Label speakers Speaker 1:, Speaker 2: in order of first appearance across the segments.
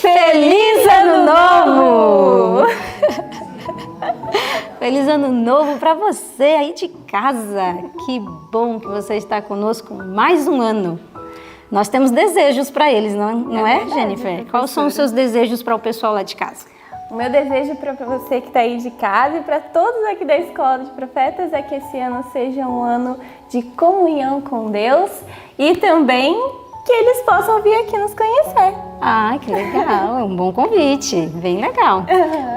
Speaker 1: Feliz Ano Novo! Feliz Ano Novo para você aí de casa. Que bom que você está conosco mais um ano. Nós temos desejos para eles, não é,
Speaker 2: verdade,
Speaker 1: Jennifer? Quais são os seus desejos para o pessoal lá de casa?
Speaker 2: O meu desejo para você que está aí de casa e para todos aqui da Escola de Profetas é que esse ano seja um ano de comunhão com Deus e também que eles possam vir aqui nos conhecer.
Speaker 1: Ah, que legal, é um bom convite, bem legal.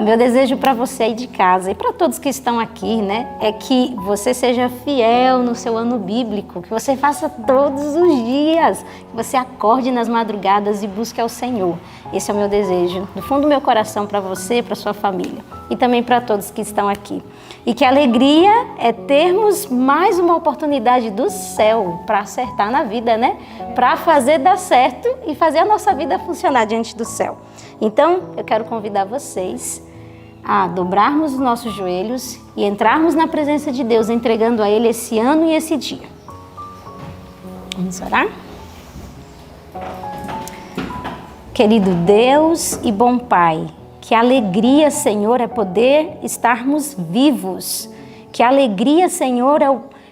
Speaker 1: O meu desejo para você aí de casa e para todos que estão aqui, né, é que você seja fiel no seu ano bíblico, que você faça todos os dias, que você acorde nas madrugadas e busque ao Senhor. Esse é o meu desejo, do fundo do meu coração para você, para sua família e também para todos que estão aqui. E que alegria é termos mais uma oportunidade do céu para acertar na vida, né? Para fazer dar certo e fazer a nossa vida funcionar diante do céu. Então, eu quero convidar vocês a dobrarmos os nossos joelhos e entrarmos na presença de Deus, entregando a Ele esse ano e esse dia. Vamos orar? Querido Deus e bom Pai, que alegria, Senhor, é poder estarmos vivos. Que alegria, Senhor,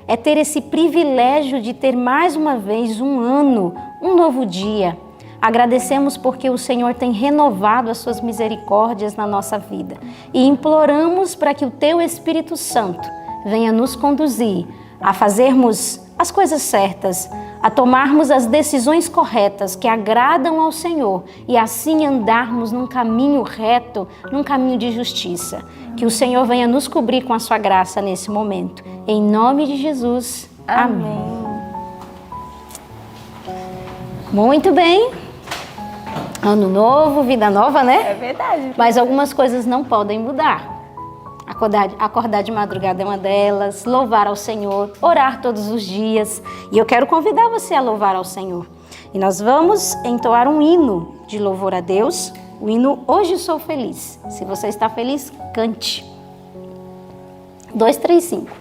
Speaker 1: é ter esse privilégio de ter mais uma vez um ano, um novo dia. Agradecemos porque o Senhor tem renovado as suas misericórdias na nossa vida. E imploramos para que o Teu Espírito Santo venha nos conduzir a fazermos as coisas certas, a tomarmos as decisões corretas que agradam ao Senhor e assim andarmos num caminho reto, num caminho de justiça. Que o Senhor venha nos cobrir com a sua graça nesse momento. Em nome de Jesus. Amém. Muito bem. Ano novo, vida nova, né?
Speaker 2: É verdade.
Speaker 1: Mas algumas coisas não podem mudar. Acordar de madrugada é uma delas, louvar ao Senhor, orar todos os dias. E eu quero convidar você a louvar ao Senhor. E nós vamos entoar um hino de louvor a Deus, o hino Hoje Sou Feliz. Se você está feliz, cante. 2, 3, 5.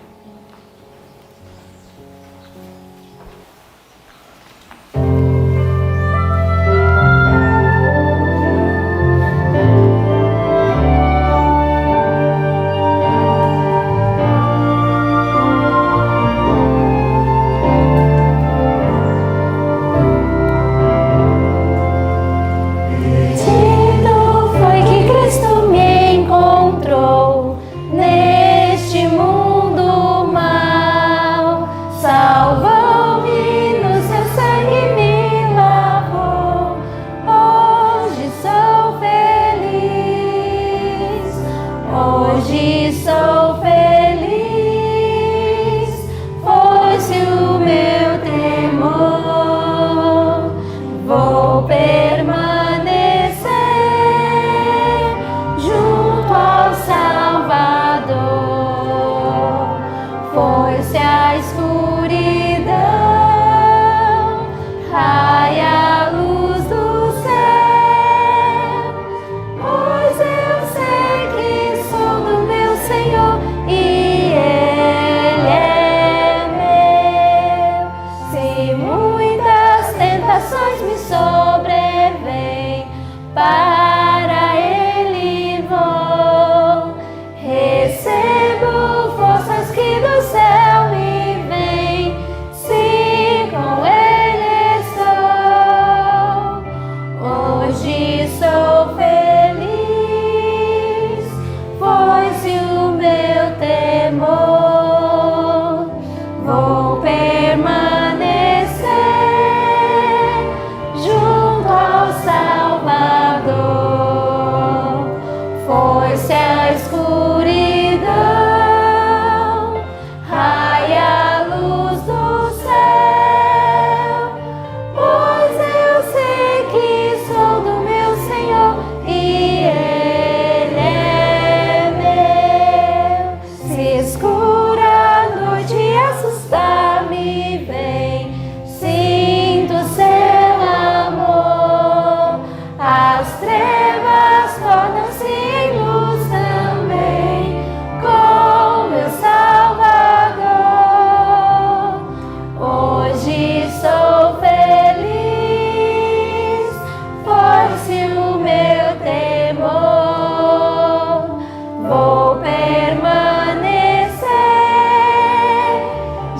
Speaker 1: vou permanecer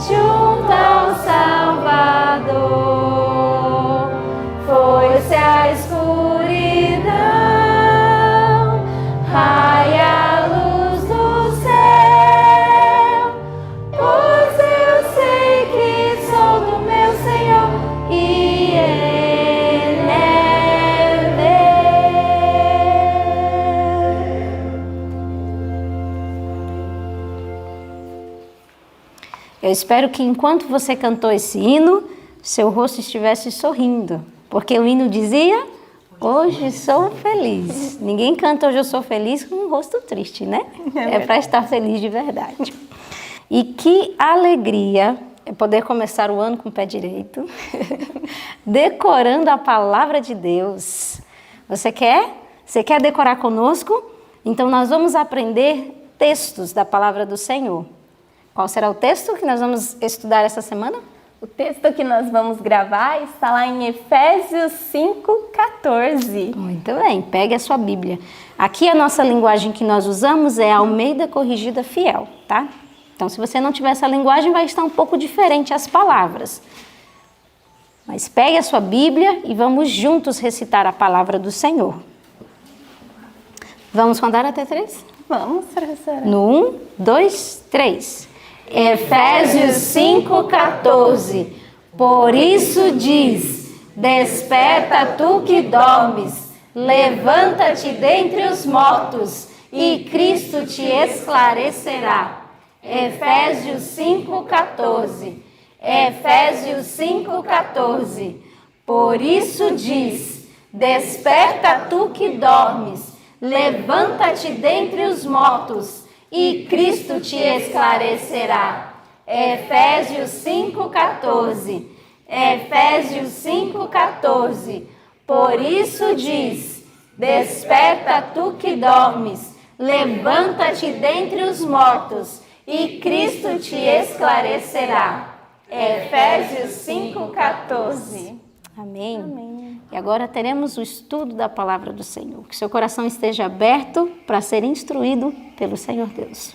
Speaker 1: junto ao Salvador. Foi-se a escuridão, raia a luz do céu, pois eu sei que sou do meu Senhor e Ele é meu. Eu espero que enquanto você cantou esse hino, seu rosto estivesse sorrindo, porque o hino dizia: hoje sou feliz. Ninguém canta hoje eu sou feliz com um rosto triste, né? É para estar feliz de verdade. E que alegria é poder começar o ano com o pé direito, decorando a palavra de Deus. Você quer? Você quer decorar conosco? Então nós vamos aprender textos da palavra do Senhor. Qual será o texto que nós vamos estudar essa semana?
Speaker 2: O texto que nós vamos gravar está lá em Efésios 5:14.
Speaker 1: Muito bem, pegue a sua Bíblia. Aqui a nossa linguagem que nós usamos é Almeida Corrigida Fiel, tá? Então, se você não tiver essa linguagem, vai estar um pouco diferente as palavras. Mas pegue a sua Bíblia e vamos juntos recitar a palavra do Senhor. Vamos contar até 3?
Speaker 2: Vamos, professora.
Speaker 1: No 1, 2, 3. Efésios 5:14. Por isso diz: desperta tu que dormes, levanta-te dentre os mortos, e Cristo te esclarecerá. Efésios 5:14. Efésios 5:14. Por isso diz: desperta tu que dormes, levanta-te dentre os mortos, e Cristo te esclarecerá. Efésios 5:14. Efésios 5:14. Por isso diz: desperta tu que dormes, levanta-te dentre os mortos, e Cristo te esclarecerá. Efésios 5:14. Amém.
Speaker 2: Amém.
Speaker 1: E agora teremos o estudo da palavra do Senhor. Que seu coração esteja aberto para ser instruído pelo Senhor Deus.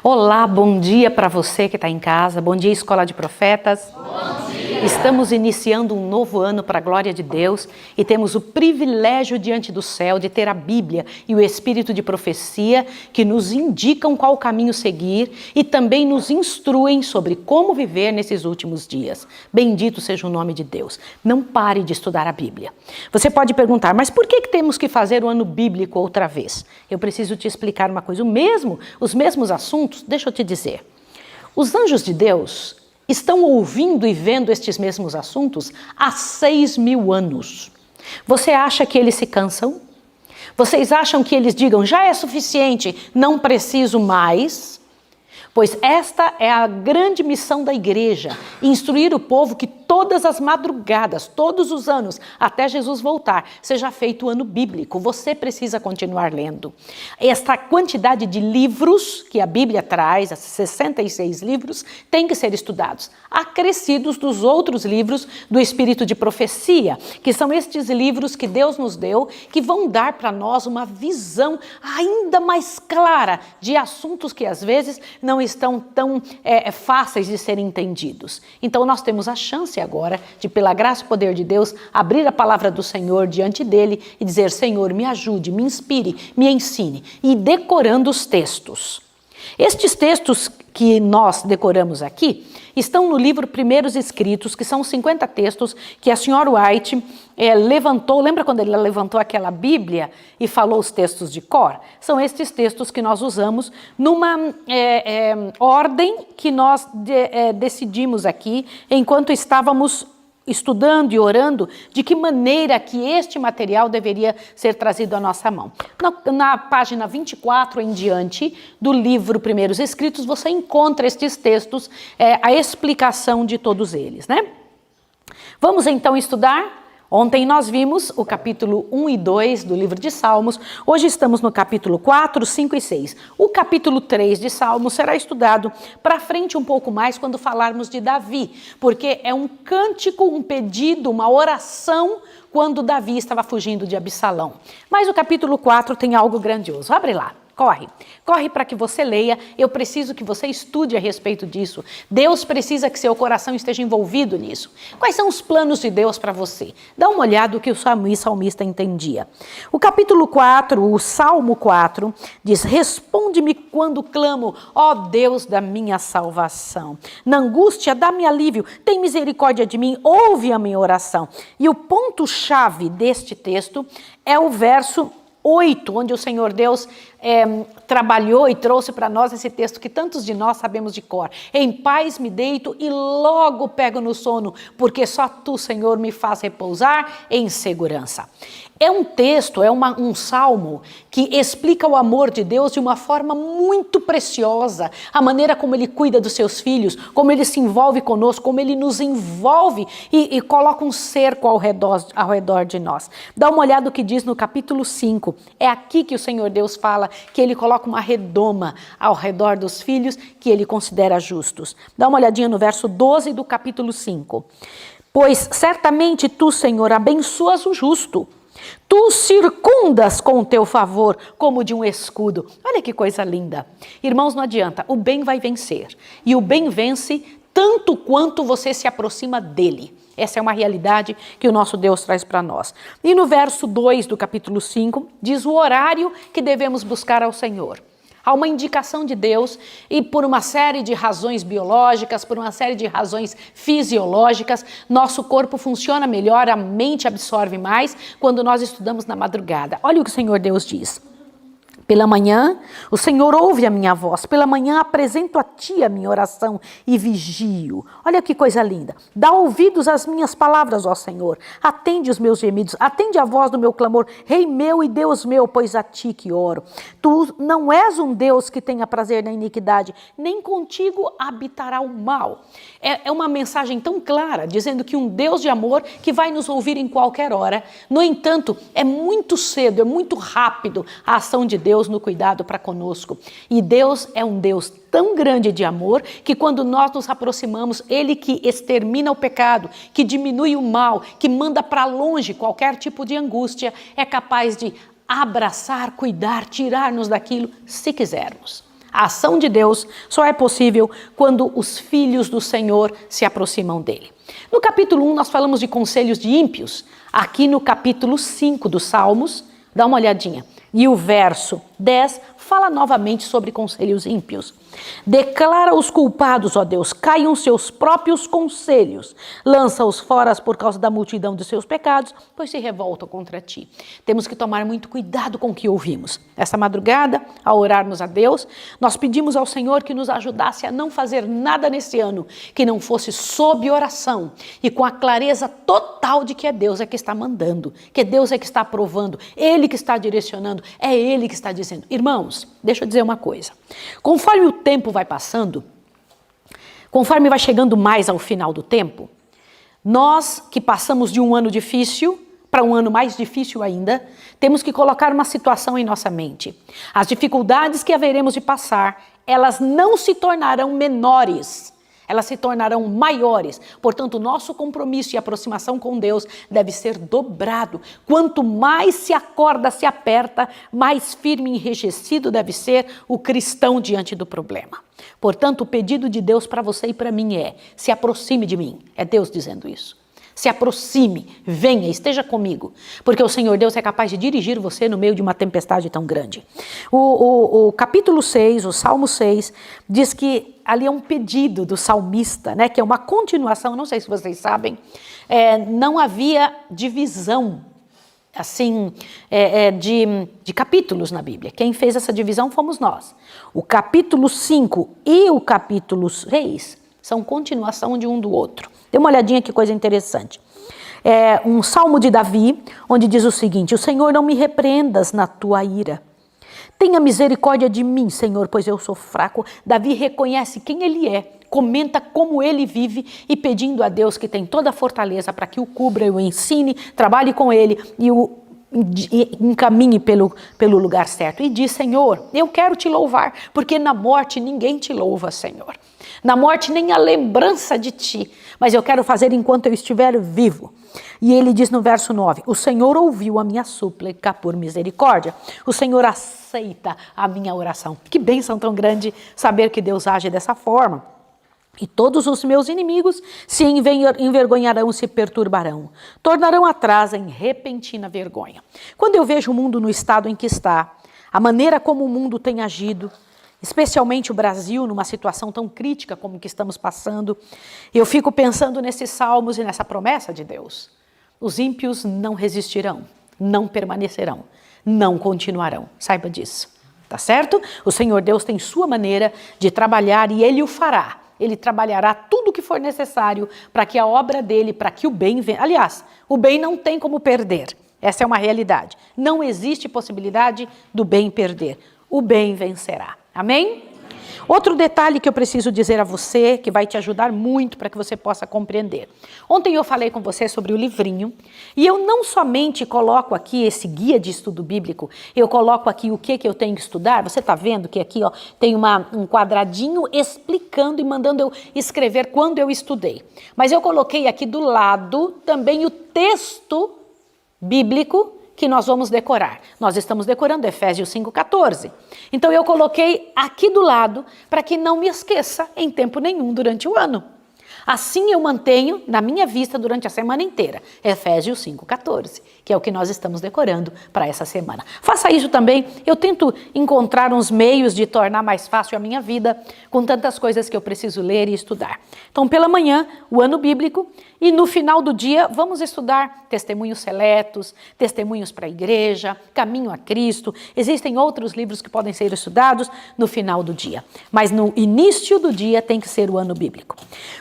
Speaker 3: Olá, bom dia para você que está em casa. Bom dia, Escola de Profetas. Bom dia. Estamos iniciando um novo ano para a glória de Deus e temos o privilégio diante do céu de ter a Bíblia e o Espírito de profecia que nos indicam qual caminho seguir e também nos instruem sobre como viver nesses últimos dias. Bendito seja o nome de Deus. Não pare de estudar a Bíblia. Você pode perguntar, mas por que temos que fazer o ano bíblico outra vez? Eu preciso te explicar uma coisa. Os mesmos assuntos, deixa eu te dizer. Os anjos de Deus estão ouvindo e vendo estes mesmos assuntos há 6.000 anos. Você acha que eles se cansam? Vocês acham que eles digam, já é suficiente, não preciso mais? Pois esta é a grande missão da igreja, instruir o povo que todas as madrugadas, todos os anos, até Jesus voltar, seja feito o ano bíblico. Você precisa continuar lendo. Esta quantidade de livros que a Bíblia traz, esses 66 livros, tem que ser estudados, acrescidos dos outros livros do Espírito de Profecia, que são estes livros que Deus nos deu, que vão dar para nós uma visão ainda mais clara de assuntos que às vezes não estão tão fáceis de serem entendidos. Então nós temos a chance agora de, pela graça e poder de Deus, abrir a palavra do Senhor diante dele e dizer, Senhor, me ajude, me inspire, me ensine, e decorando os textos. Estes textos que nós decoramos aqui estão no livro Primeiros Escritos, que são 50 textos que a senhora White levantou. Lembra quando ele levantou aquela Bíblia e falou os textos de cor? São estes textos que nós usamos numa ordem que nós decidimos aqui enquanto estávamos estudando e orando de que maneira que este material deveria ser trazido à nossa mão. Na página 24 em diante do livro Primeiros Escritos, você encontra estes textos, a explicação de todos eles, né? Vamos então estudar? Ontem nós vimos o capítulo 1 e 2 do livro de Salmos, hoje estamos no capítulo 4, 5 e 6. O capítulo 3 de Salmos será estudado para frente um pouco mais quando falarmos de Davi, porque é um cântico, um pedido, uma oração quando Davi estava fugindo de Absalão. Mas o capítulo 4 tem algo grandioso, abre lá. Corre para que você leia. Eu preciso que você estude a respeito disso. Deus precisa que seu coração esteja envolvido nisso. Quais são os planos de Deus para você? Dá uma olhada no que o salmista entendia. O capítulo 4, o Salmo 4, diz: responde-me quando clamo, ó Deus da minha salvação. Na angústia, dá-me alívio, tem misericórdia de mim, ouve a minha oração. E o ponto-chave deste texto é o verso 8, onde o Senhor Deus trabalhou e trouxe para nós esse texto que tantos de nós sabemos de cor. Em paz me deito e logo pego no sono, porque só tu, Senhor, me faz repousar em segurança. É um texto, um salmo que explica o amor de Deus de uma forma muito preciosa, a maneira como Ele cuida dos seus filhos, como Ele se envolve conosco, como Ele nos envolve e coloca um cerco ao redor de nós. Dá uma olhada no que diz no capítulo 5, é aqui que o Senhor Deus fala que Ele coloca uma redoma ao redor dos filhos que Ele considera justos. Dá uma olhadinha no verso 12 do capítulo 5. Pois certamente tu, Senhor, abençoas o justo. Tu circundas com o teu favor como de um escudo. Olha que coisa linda. Irmãos, não adianta, o bem vai vencer. E o bem vence tanto quanto você se aproxima dele. Essa é uma realidade que o nosso Deus traz para nós. E no verso 2 do capítulo 5, diz o horário que devemos buscar ao Senhor. Há uma indicação de Deus e por uma série de razões biológicas, por uma série de razões fisiológicas, nosso corpo funciona melhor, a mente absorve mais quando nós estudamos na madrugada. Olha o que o Senhor Deus diz. Pela manhã, o Senhor ouve a minha voz. Pela manhã, apresento a ti a minha oração e vigio. Olha que coisa linda. Dá ouvidos às minhas palavras, ó Senhor. Atende os meus gemidos. Atende a voz do meu clamor. Rei meu e Deus meu, pois a ti que oro. Tu não és um Deus que tenha prazer na iniquidade, nem contigo habitará o mal. É uma mensagem tão clara, dizendo que um Deus de amor que vai nos ouvir em qualquer hora. No entanto, é muito cedo, é muito rápido a ação de Deus no cuidado para conosco. E Deus é um Deus tão grande de amor que quando nós nos aproximamos, Ele que extermina o pecado, que diminui o mal, que manda para longe qualquer tipo de angústia, é capaz de abraçar, cuidar, tirar-nos daquilo se quisermos. A ação de Deus só é possível quando os filhos do Senhor se aproximam dele. No capítulo 1 nós falamos de conselhos de ímpios. Aqui no capítulo 5 dos Salmos, dá uma olhadinha. E o verso 10 fala novamente sobre conselhos ímpios. Declara os culpados, ó Deus, caiam seus próprios conselhos. Lança-os fora por causa da multidão de seus pecados, pois se revoltam contra ti. Temos que tomar muito cuidado com o que ouvimos. Essa madrugada, ao orarmos a Deus, nós pedimos ao Senhor que nos ajudasse a não fazer nada nesse ano que não fosse sob oração e com a clareza total de que é Deus é que está mandando, que Deus é que está aprovando, Ele que está direcionando, é Ele que está dizendo. Irmãos, deixa eu dizer uma coisa. Conforme o tempo vai passando, conforme vai chegando mais ao final do tempo, nós que passamos de um ano difícil para um ano mais difícil ainda, temos que colocar uma situação em nossa mente. As dificuldades que haveremos de passar, elas não se tornarão menores, elas se tornarão maiores. Portanto, o nosso compromisso e aproximação com Deus deve ser dobrado. Quanto mais se acorda, se aperta, mais firme e enrijecido deve ser o cristão diante do problema. Portanto, o pedido de Deus para você e para mim é: se aproxime de mim. É Deus dizendo isso. Se aproxime, venha, esteja comigo, porque o Senhor Deus é capaz de dirigir você no meio de uma tempestade tão grande. O capítulo 6, o Salmo 6, diz que ali é um pedido do salmista, né, que é uma continuação, não sei se vocês sabem, não havia divisão assim, de capítulos na Bíblia. Quem fez essa divisão fomos nós. O capítulo 5 e o capítulo 6 são continuação de um do outro. Dê uma olhadinha que coisa interessante. É um salmo de Davi, onde diz o seguinte: o Senhor, não me repreendas na tua ira. Tenha misericórdia de mim, Senhor, pois eu sou fraco. Davi reconhece quem ele é, comenta como ele vive e pedindo a Deus que tem toda a fortaleza para que o cubra e o ensine, trabalhe com ele e o encaminhe pelo lugar certo. E diz: Senhor, eu quero te louvar, porque na morte ninguém te louva, Senhor. Na morte nem a lembrança de ti, mas eu quero fazer enquanto eu estiver vivo. E ele diz no verso 9, o Senhor ouviu a minha súplica por misericórdia. O Senhor aceita a minha oração. Que bênção tão grande saber que Deus age dessa forma. E todos os meus inimigos se envergonharão, se perturbarão, tornarão atrás em repentina vergonha. Quando eu vejo o mundo no estado em que está, a maneira como o mundo tem agido, especialmente o Brasil, numa situação tão crítica como que estamos passando, eu fico pensando nesses salmos e nessa promessa de Deus. Os ímpios não resistirão, não permanecerão, não continuarão. Saiba disso, tá certo? O Senhor Deus tem sua maneira de trabalhar e Ele o fará. Ele trabalhará tudo o que for necessário para que a obra dele, para que o bem venha. Aliás, o bem não tem como perder. Essa é uma realidade. Não existe possibilidade do bem perder. O bem vencerá. Amém? Outro detalhe que eu preciso dizer a você, que vai te ajudar muito para que você possa compreender. Ontem eu falei com você sobre o livrinho, e eu não somente coloco aqui esse guia de estudo bíblico, eu coloco aqui o que eu tenho que estudar. Você está vendo que aqui tem um quadradinho explicando e mandando eu escrever quando eu estudei. Mas eu coloquei aqui do lado também o texto bíblico que nós vamos decorar. Nós estamos decorando Efésios 5,14. Então eu coloquei aqui do lado para que não me esqueça em tempo nenhum durante o ano. Assim eu mantenho na minha vista durante a semana inteira. Efésios 5,14, que é o que nós estamos decorando para essa semana. Faça isso também. Eu tento encontrar uns meios de tornar mais fácil a minha vida com tantas coisas que eu preciso ler e estudar. Então, pela manhã, o ano bíblico, e no final do dia, vamos estudar testemunhos seletos, testemunhos para a igreja, caminho a Cristo. Existem outros livros que podem ser estudados no final do dia. Mas no início do dia tem que ser o ano bíblico.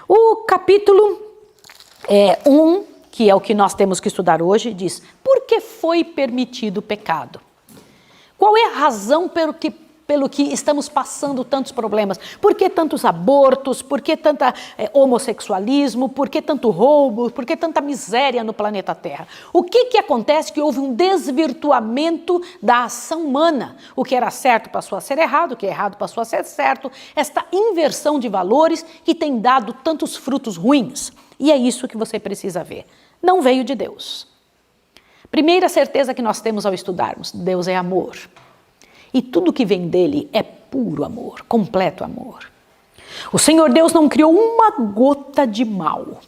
Speaker 3: O capítulo 1, que é o que nós temos que estudar hoje, diz: por que foi permitido o pecado? Qual é a razão pelo que estamos passando tantos problemas? Por que tantos abortos? Por que tanta homossexualismo? Por que tanto roubo? Por que tanta miséria no planeta Terra? O que acontece? Que houve um desvirtuamento da ação humana. O que era certo passou a ser errado, o que é errado passou a ser certo. Esta inversão de valores que tem dado tantos frutos ruins. E é isso que você precisa ver. Não veio de Deus. Primeira certeza que nós temos ao estudarmos: Deus é amor. E tudo que vem dele é puro amor, completo amor. O Senhor Deus não criou uma gota de mal.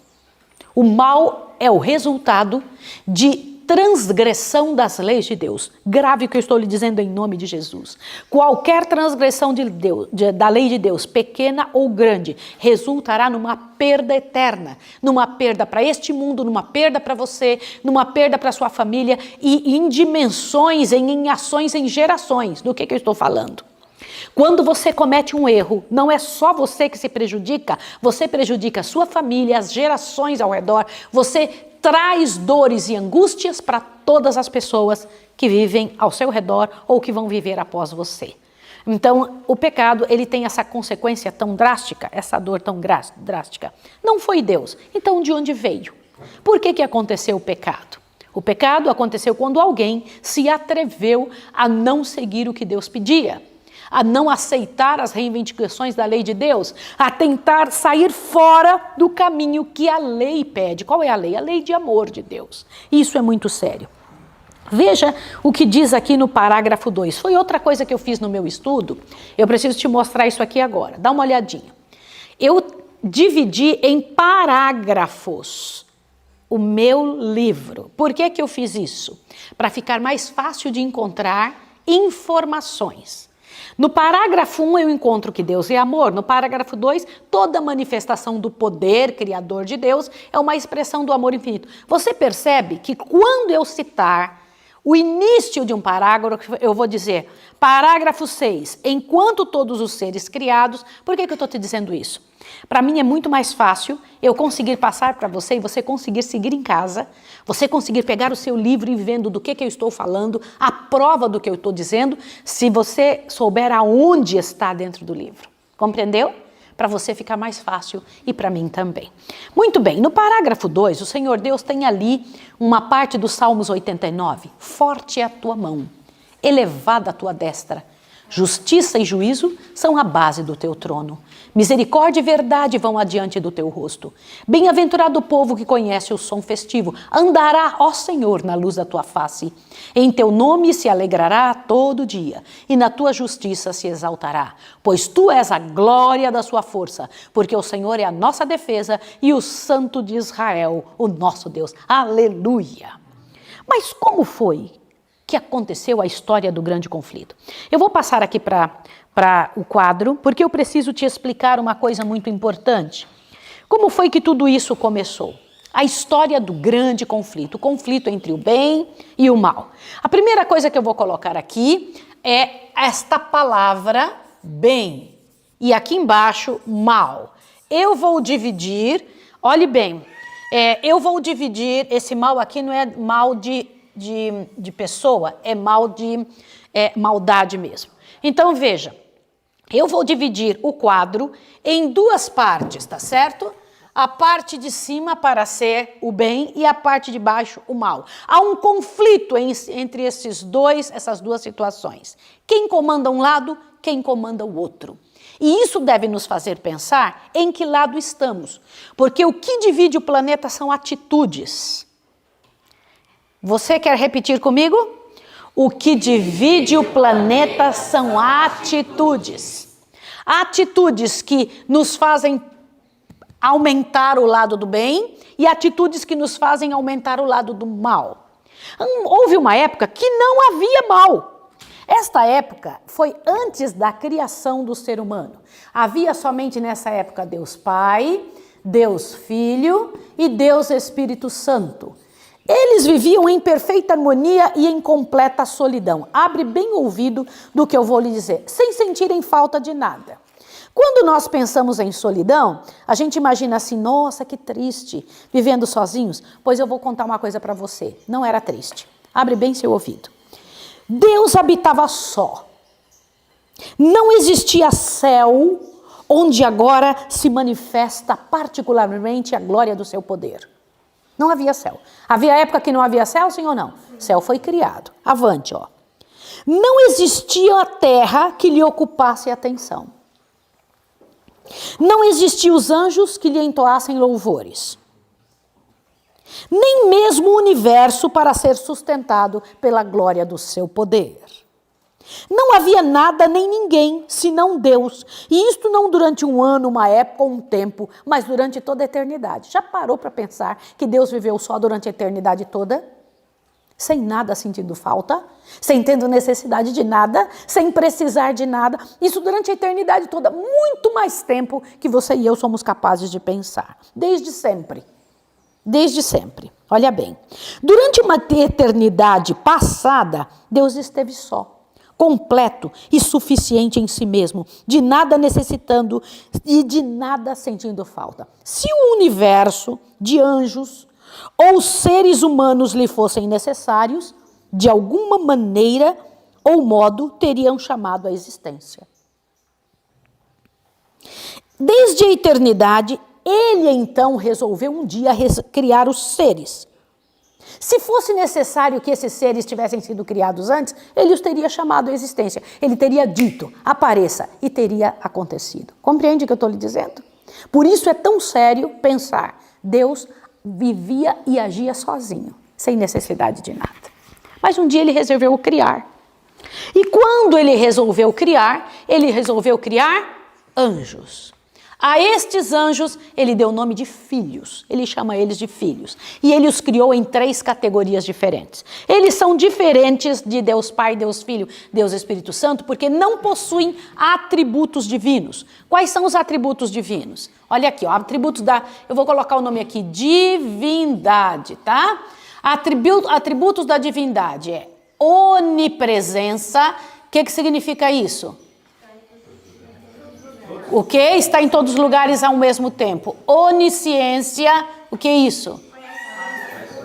Speaker 3: O mal é o resultado de transgressão das leis de Deus. Grave o que eu estou lhe dizendo em nome de Jesus. Qualquer transgressão de Deus, da lei de Deus, pequena ou grande, resultará numa perda eterna. Numa perda para este mundo, numa perda para você, numa perda para sua família e em dimensões, em ações, em gerações. Do que eu estou falando? Quando você comete um erro, não é só você que se prejudica, você prejudica a sua família, as gerações ao redor, você traz dores e angústias para todas as pessoas que vivem ao seu redor ou que vão viver após você. Então, o pecado, ele tem essa consequência tão drástica, essa dor tão drástica. Não foi Deus. Então, de onde veio? Por que aconteceu o pecado? O pecado aconteceu quando alguém se atreveu a não seguir o que Deus pedia, a não aceitar as reivindicações da lei de Deus, a tentar sair fora do caminho que a lei pede. Qual é a lei? A lei de amor de Deus. Isso é muito sério. Veja o que diz aqui no parágrafo 2. Foi outra coisa que eu fiz no meu estudo. Eu preciso te mostrar isso aqui agora. Dá uma olhadinha. Eu dividi em parágrafos o meu livro. Por que eu fiz isso? Para ficar mais fácil de encontrar informações. No parágrafo 1 eu encontro que Deus é amor. No parágrafo 2, toda manifestação do poder criador de Deus é uma expressão do amor infinito. Você percebe que quando eu citar o início de um parágrafo, eu vou dizer, parágrafo 6, enquanto todos os seres criados. Por que eu estou te dizendo isso? Para mim é muito mais fácil eu conseguir passar para você e você conseguir seguir em casa, você conseguir pegar o seu livro e vendo do que eu estou falando, a prova do que eu estou dizendo, se você souber aonde está dentro do livro. Compreendeu? para você ficar mais fácil e para mim também. Muito bem, no parágrafo 2, o Senhor Deus tem ali uma parte do Salmos 89. Forte é a tua mão, elevada a tua destra. Justiça e juízo são a base do teu trono. Misericórdia e verdade vão adiante do teu rosto. Bem-aventurado o povo que conhece o som festivo. Andará, ó Senhor, na luz da tua face. Em teu nome se alegrará todo dia, e na tua justiça se exaltará. Pois tu és a glória da sua força, porque o Senhor é a nossa defesa e o Santo de Israel, o nosso Deus. Aleluia! Mas como foi que aconteceu a história do grande conflito? Eu vou passar aqui para o quadro, porque eu preciso te explicar uma coisa muito importante. Como foi que tudo isso começou? A história do grande conflito, o conflito entre o bem e o mal. A primeira coisa que eu vou colocar aqui é esta palavra bem, e aqui embaixo mal. Eu vou dividir, olhe bem, eu vou dividir, esse mal aqui não é mal de pessoa, é mal de maldade mesmo. Então veja, eu vou dividir o quadro em duas partes, tá certo? A parte de cima para ser o bem e a parte de baixo o mal. Há um conflito entre essas duas situações. Quem comanda um lado, quem comanda o outro. E isso deve nos fazer pensar em que lado estamos. Porque o que divide o planeta são atitudes. Você quer repetir comigo? O que divide o planeta são atitudes. Atitudes que nos fazem aumentar o lado do bem e atitudes que nos fazem aumentar o lado do mal. Houve uma época que não havia mal. Esta época foi antes da criação do ser humano. Havia somente nessa época Deus Pai, Deus Filho e Deus Espírito Santo. Eles viviam em perfeita harmonia e em completa solidão. Abre bem o ouvido do que eu vou lhe dizer, sem sentirem falta de nada. Quando nós pensamos em solidão, a gente imagina assim, nossa, que triste, vivendo sozinhos. Pois eu vou contar uma coisa para você, não era triste. Abre bem seu ouvido. Deus habitava só. Não existia céu onde agora se manifesta particularmente a glória do seu poder. Não havia céu. Havia época que não havia céu, sim ou não? Céu foi criado. Avante, ó. Não existia a terra que lhe ocupasse a atenção. Não existiam os anjos que lhe entoassem louvores. Nem mesmo o universo para ser sustentado pela glória do seu poder. Não havia nada nem ninguém, senão Deus. E isto não durante um ano, uma época ou um tempo, mas durante toda a eternidade. Já parou para pensar que Deus viveu só durante a eternidade toda? Sem nada sentindo falta, sem tendo necessidade de nada, sem precisar de nada. Isso durante a eternidade toda, muito mais tempo que você e eu somos capazes de pensar. Desde sempre. Desde sempre. Olha bem. Durante uma eternidade passada, Deus esteve só, completo e suficiente em si mesmo, de nada necessitando e de nada sentindo falta. Se o universo de anjos ou seres humanos lhe fossem necessários, de alguma maneira ou modo teriam chamado à existência. Desde a eternidade, ele então resolveu um dia criar os seres. Se fosse necessário que esses seres tivessem sido criados antes, ele os teria chamado à existência. Ele teria dito, apareça, e teria acontecido. Compreende o que eu estou lhe dizendo? Por isso é tão sério pensar, Deus vivia e agia sozinho, sem necessidade de nada. Mas um dia ele resolveu criar. E quando ele resolveu criar anjos. A estes anjos ele deu o nome de filhos, ele chama eles de filhos. E ele os criou em 3 categorias diferentes. Eles são diferentes de Deus Pai, Deus Filho, Deus Espírito Santo, porque não possuem atributos divinos. Quais são os atributos divinos? Olha aqui, ó, atributos eu vou colocar o nome aqui, divindade, tá? Atributos da divindade é onipresença. O que significa isso? O que? Está em todos os lugares ao mesmo tempo. Onisciência, o que é isso?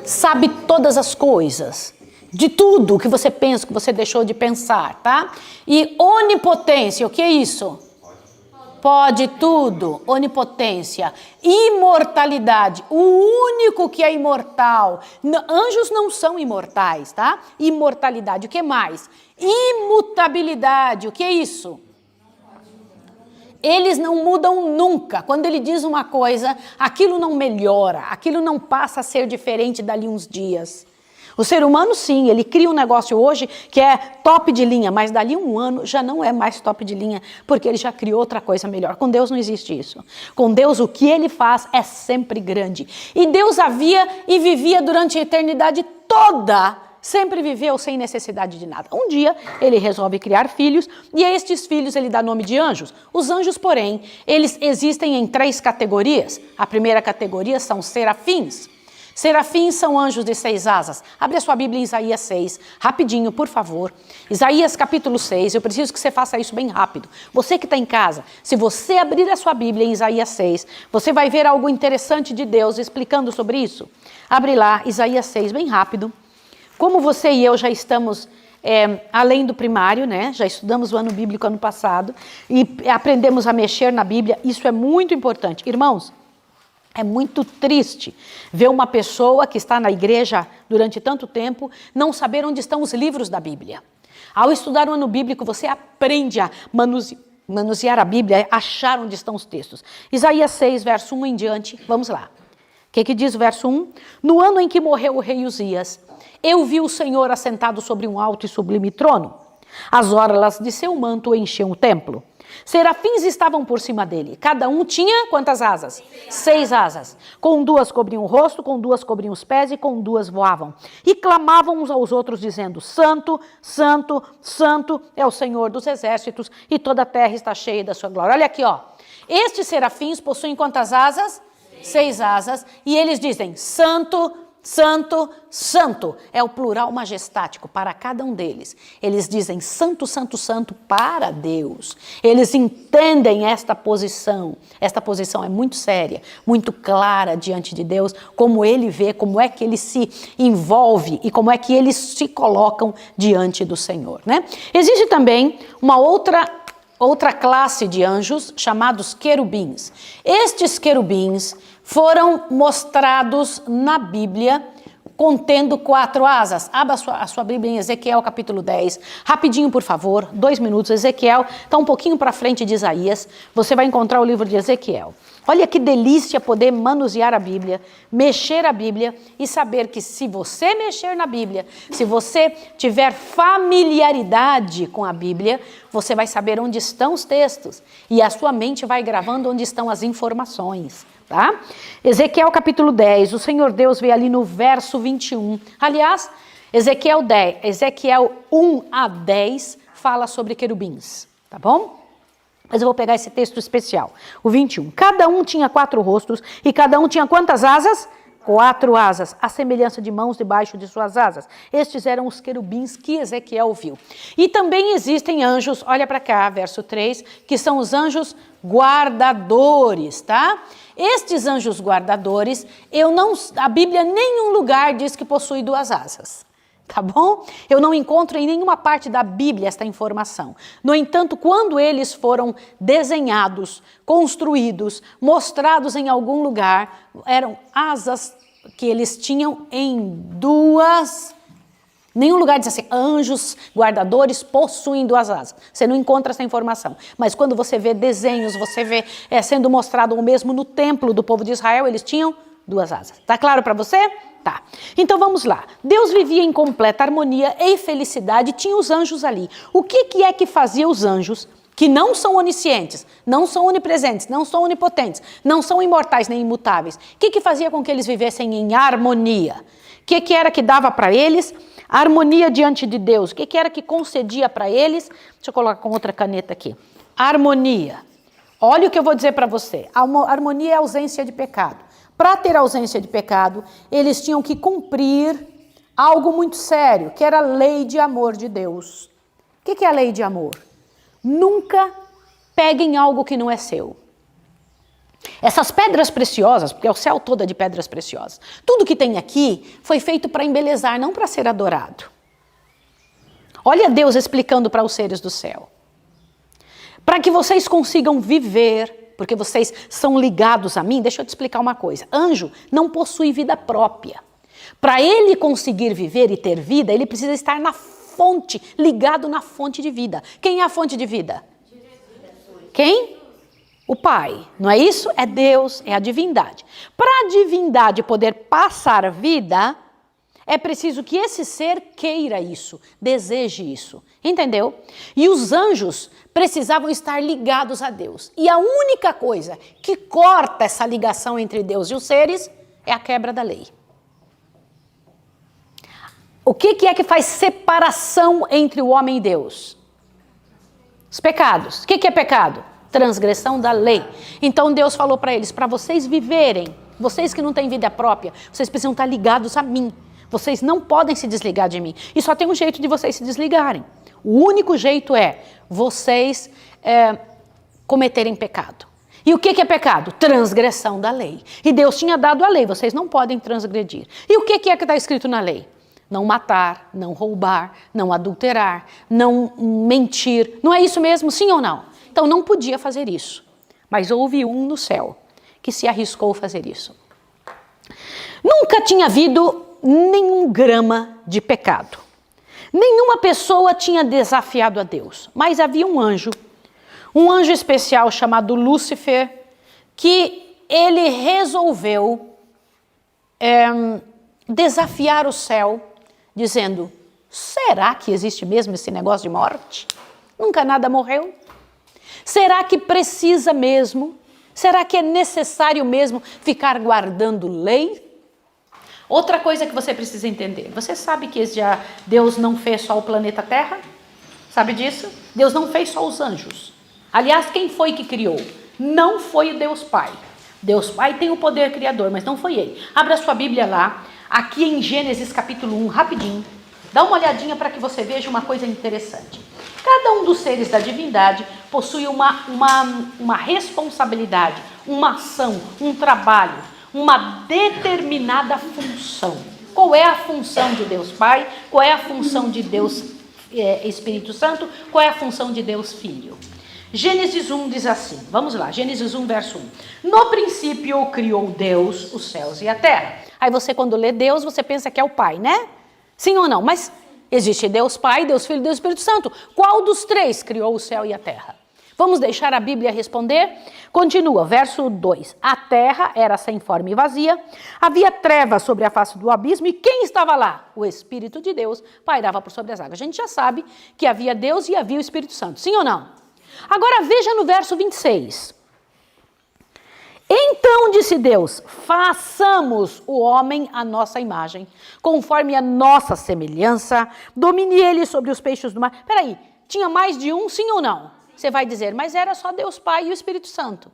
Speaker 3: Sabe todas as coisas. De tudo que você pensa, que você deixou de pensar, tá? E onipotência, o que é isso? Pode tudo, onipotência, imortalidade, o único que é imortal. Anjos não são imortais, tá? Imortalidade, o que mais? Imutabilidade, o que é isso? Eles não mudam nunca. Quando ele diz uma coisa, aquilo não melhora, aquilo não passa a ser diferente dali uns dias. O ser humano, sim, ele cria um negócio hoje que é top de linha, mas dali um ano já não é mais top de linha, porque ele já criou outra coisa melhor. Com Deus não existe isso. Com Deus, o que ele faz é sempre grande. E Deus havia e vivia durante a eternidade toda, sempre viveu sem necessidade de nada. Um dia, ele resolve criar filhos, e a estes filhos ele dá nome de anjos. Os anjos, porém, eles existem em 3 categorias. A primeira categoria são serafins. Serafins são anjos de 6 asas. Abre a sua Bíblia em Isaías 6, rapidinho, por favor. Isaías capítulo 6, eu preciso que você faça isso bem rápido. Você que está em casa, se você abrir a sua Bíblia em Isaías 6, você vai ver algo interessante de Deus explicando sobre isso. Abre lá, Isaías 6, bem rápido. Como você e eu já estamos além do primário, né? Já estudamos o ano bíblico ano passado e aprendemos a mexer na Bíblia, isso é muito importante. Irmãos, é muito triste ver uma pessoa que está na igreja durante tanto tempo não saber onde estão os livros da Bíblia. Ao estudar o ano bíblico, você aprende a manusear a Bíblia, achar onde estão os textos. Isaías 6, verso 1 em diante, vamos lá. O que diz o verso 1? No ano em que morreu o rei Uzias, eu vi o Senhor assentado sobre um alto e sublime trono. As orlas de seu manto enchiam o templo. Serafins estavam por cima dele. Cada um tinha quantas asas? 6 asas. Com 2 cobriam o rosto, com 2 cobriam os pés e com 2 voavam. E clamavam uns aos outros dizendo, Santo, Santo, Santo é o Senhor dos exércitos e toda a terra está cheia da sua glória. Olha aqui, ó. Estes serafins possuem quantas asas? 6 asas. E eles dizem, Santo, Santo, Santo, é o plural majestático para cada um deles. Eles dizem Santo, Santo, Santo para Deus. Eles entendem esta posição. Esta posição é muito séria, muito clara diante de Deus, como Ele vê, como é que Ele se envolve e como é que eles se colocam diante do Senhor, né? Existe também uma outra classe de anjos chamados querubins. Estes querubins foram mostrados na Bíblia contendo 4 asas. Abra a sua Bíblia em Ezequiel capítulo 10. Rapidinho, por favor, 2 minutos. Ezequiel está um pouquinho para frente de Isaías. Você vai encontrar o livro de Ezequiel. Olha que delícia poder manusear a Bíblia, mexer a Bíblia e saber que se você mexer na Bíblia, se você tiver familiaridade com a Bíblia, você vai saber onde estão os textos e a sua mente vai gravando onde estão as informações. Tá? Ezequiel capítulo 10, o Senhor Deus vê ali no verso 21. Aliás, Ezequiel 1 a 10 fala sobre querubins, tá bom? Mas eu vou pegar esse texto especial, o 21. Cada um tinha 4 rostos e cada um tinha quantas asas? 4 asas, a semelhança de mãos debaixo de suas asas. Estes eram os querubins que Ezequiel viu. E também existem anjos, olha para cá, verso 3, que são os anjos guardadores, tá? Estes anjos guardadores, a Bíblia em nenhum lugar diz que possui 2 asas. Tá bom? Eu não encontro em nenhuma parte da Bíblia esta informação. No entanto, quando eles foram desenhados, construídos, mostrados em algum lugar, eram asas que eles tinham em 2. Nenhum lugar diz assim, anjos guardadores possuem 2 asas. Você não encontra essa informação. Mas quando você vê desenhos, você vê sendo mostrado ou mesmo no templo do povo de Israel, eles tinham 2 asas. Tá claro para você? Tá. Então vamos lá. Deus vivia em completa harmonia e felicidade, tinha os anjos ali. O que é que fazia os anjos, que não são oniscientes, não são onipresentes, não são onipotentes, não são imortais nem imutáveis? O que fazia com que eles vivessem em harmonia? O que era que dava para eles harmonia diante de Deus? O que era que concedia para eles? Deixa eu colocar com outra caneta aqui. Harmonia. Olha o que eu vou dizer para você. A harmonia é a ausência de pecado. Para ter ausência de pecado, eles tinham que cumprir algo muito sério, que era a lei de amor de Deus. O que é a lei de amor? Nunca peguem algo que não é seu. Essas pedras preciosas, porque o céu todo é de pedras preciosas, tudo que tem aqui foi feito para embelezar, não para ser adorado. Olha Deus explicando para os seres do céu. para que vocês consigam viver, porque vocês são ligados a mim, deixa eu te explicar uma coisa. Anjo não possui vida própria. Para ele conseguir viver e ter vida, ele precisa estar na fonte, ligado na fonte de vida. Quem é a fonte de vida? Quem? O Pai. Não é isso? É Deus, é a divindade. Para a divindade poder passar vida, é preciso que esse ser queira isso, deseje isso. Entendeu? E os anjos precisavam estar ligados a Deus. E a única coisa que corta essa ligação entre Deus e os seres é a quebra da lei. O que é que faz separação entre o homem e Deus? Os pecados. O que é pecado? Transgressão da lei. Então Deus falou para eles, para vocês viverem, vocês que não têm vida própria, vocês precisam estar ligados a mim. Vocês não podem se desligar de mim. E só tem um jeito de vocês se desligarem. O único jeito é vocês cometerem pecado. E o que é pecado? Transgressão da lei. E Deus tinha dado a lei, vocês não podem transgredir. E o que é que está escrito na lei? Não matar, não roubar, não adulterar, não mentir. Não é isso mesmo, sim ou não? Então não podia fazer isso. Mas houve um no céu que se arriscou a fazer isso. Nunca tinha havido nenhum grama de pecado. Nenhuma pessoa tinha desafiado a Deus. Mas havia um anjo especial chamado Lúcifer, que ele resolveu desafiar o céu, dizendo, será que existe mesmo esse negócio de morte? Nunca nada morreu? Será que precisa mesmo? Será que é necessário mesmo ficar guardando lei? Outra coisa que você precisa entender, você sabe que Deus não fez só o planeta Terra? Sabe disso? Deus não fez só os anjos. Aliás, quem foi que criou? Não foi o Deus Pai. Deus Pai tem o poder criador, mas não foi ele. Abra sua Bíblia lá, aqui em Gênesis capítulo 1, rapidinho. Dá uma olhadinha para que você veja uma coisa interessante. Cada um dos seres da divindade possui uma responsabilidade, uma ação, um trabalho, uma determinada função. Qual é a função de Deus Pai? Qual é a função de Deus Espírito Santo? Qual é a função de Deus Filho? Gênesis 1 diz assim, vamos lá, Gênesis 1 verso 1. No princípio criou Deus os céus e a terra. Aí você quando lê Deus, você pensa que é o Pai, né? Sim ou não? Mas existe Deus Pai, Deus Filho e Deus Espírito Santo. Qual dos três criou o céu e a terra? Vamos deixar a Bíblia responder? Continua, verso 2. A terra era sem forma e vazia, havia trevas sobre a face do abismo e quem estava lá? O Espírito de Deus pairava por sobre as águas. A gente já sabe que havia Deus e havia o Espírito Santo, sim ou não? Agora veja no verso 26. Então disse Deus, façamos o homem à nossa imagem, conforme a nossa semelhança, domine ele sobre os peixes do mar. Peraí, tinha mais de um, sim ou não? Você vai dizer, mas era só Deus Pai e o Espírito Santo.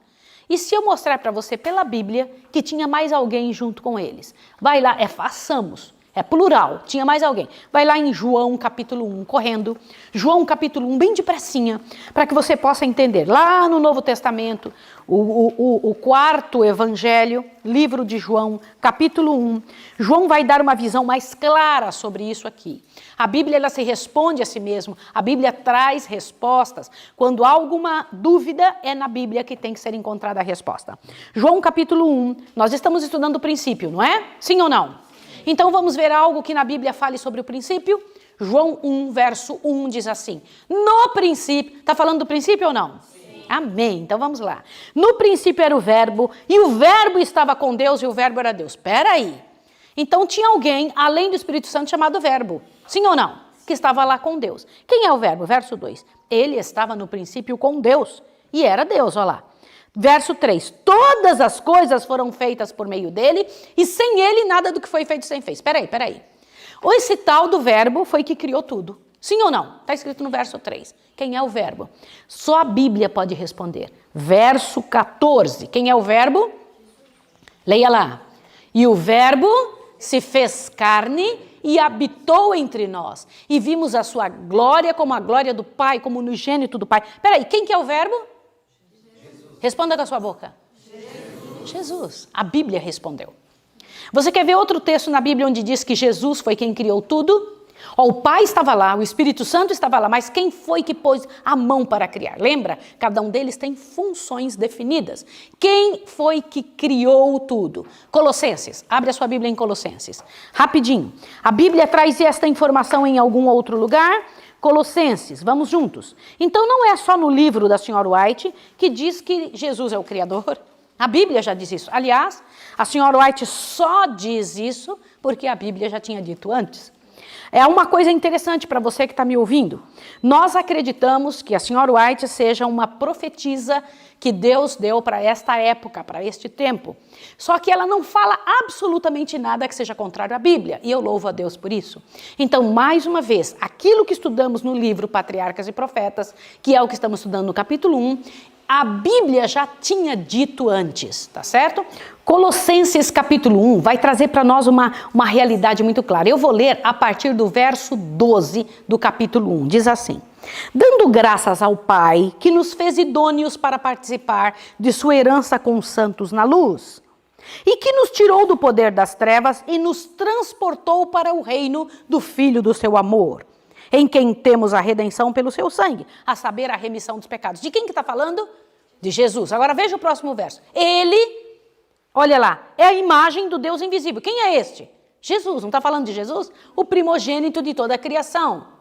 Speaker 3: E se eu mostrar para você pela Bíblia que tinha mais alguém junto com eles? Vai lá, façamos. É plural, tinha mais alguém. Vai lá em João capítulo 1, correndo. João capítulo 1, bem depressinha, para que você possa entender. Lá no Novo Testamento, o quarto evangelho, livro de João, capítulo 1. João vai dar uma visão mais clara sobre isso aqui. A Bíblia ela se responde a si mesma. A Bíblia traz respostas. Quando há alguma dúvida, é na Bíblia que tem que ser encontrada a resposta. João capítulo 1, nós estamos estudando o princípio, não é? Sim ou não? Então vamos ver algo que na Bíblia fale sobre o princípio? João 1, verso 1 diz assim, no princípio, está falando do princípio ou não? Sim. Amém, então vamos lá. No princípio era o verbo, e o verbo estava com Deus, e o verbo era Deus. Espera aí. Então tinha alguém, além do Espírito Santo, chamado verbo, sim ou não? Que estava lá com Deus. Quem é o verbo? Verso 2. Ele estava no princípio com Deus, e era Deus, olha lá. Verso 3, todas as coisas foram feitas por meio dele, e sem ele nada do que foi feito sem fez. Espera aí. Esse tal do verbo foi que criou tudo. Sim ou não? Está escrito no verso 3. Quem é o verbo? Só a Bíblia pode responder. Verso 14, quem é o verbo? Leia lá. E o verbo se fez carne e habitou entre nós. E vimos a sua glória como a glória do Pai, como unigênito do Pai. Espera aí, quem que é o verbo? Responda com a sua boca. Jesus. A Bíblia respondeu. Você quer ver outro texto na Bíblia onde diz que Jesus foi quem criou tudo? Ó, o Pai estava lá, o Espírito Santo estava lá, mas quem foi que pôs a mão para criar? Lembra? Cada um deles tem funções definidas. Quem foi que criou tudo? Colossenses, abre a sua Bíblia em Colossenses. Rapidinho. A Bíblia traz esta informação em algum outro lugar? Colossenses, vamos juntos. Então não é só no livro da Senhora White que diz que Jesus é o Criador. A Bíblia já diz isso. Aliás, a Senhora White só diz isso porque a Bíblia já tinha dito antes. É uma coisa interessante para você que está me ouvindo. Nós acreditamos que a Senhora White seja uma profetisa que Deus deu para esta época, para este tempo. Só que ela não fala absolutamente nada que seja contrário à Bíblia, e eu louvo a Deus por isso. Então, mais uma vez, aquilo que estudamos no livro Patriarcas e Profetas, que é o que estamos estudando no capítulo 1, a Bíblia já tinha dito antes, tá certo? Colossenses capítulo 1 vai trazer para nós uma realidade muito clara. Eu vou ler a partir do verso 12 do capítulo 1. Diz assim: dando graças ao Pai que nos fez idôneos para participar de sua herança com os santos na luz, e que nos tirou do poder das trevas e nos transportou para o reino do Filho do seu amor, em quem temos a redenção pelo seu sangue, a saber, a remissão dos pecados. De quem que está falando? De Jesus. Agora veja o próximo verso. Ele, olha lá, é a imagem do Deus invisível. Quem é este? Jesus. Não está falando de Jesus? O primogênito de toda a criação.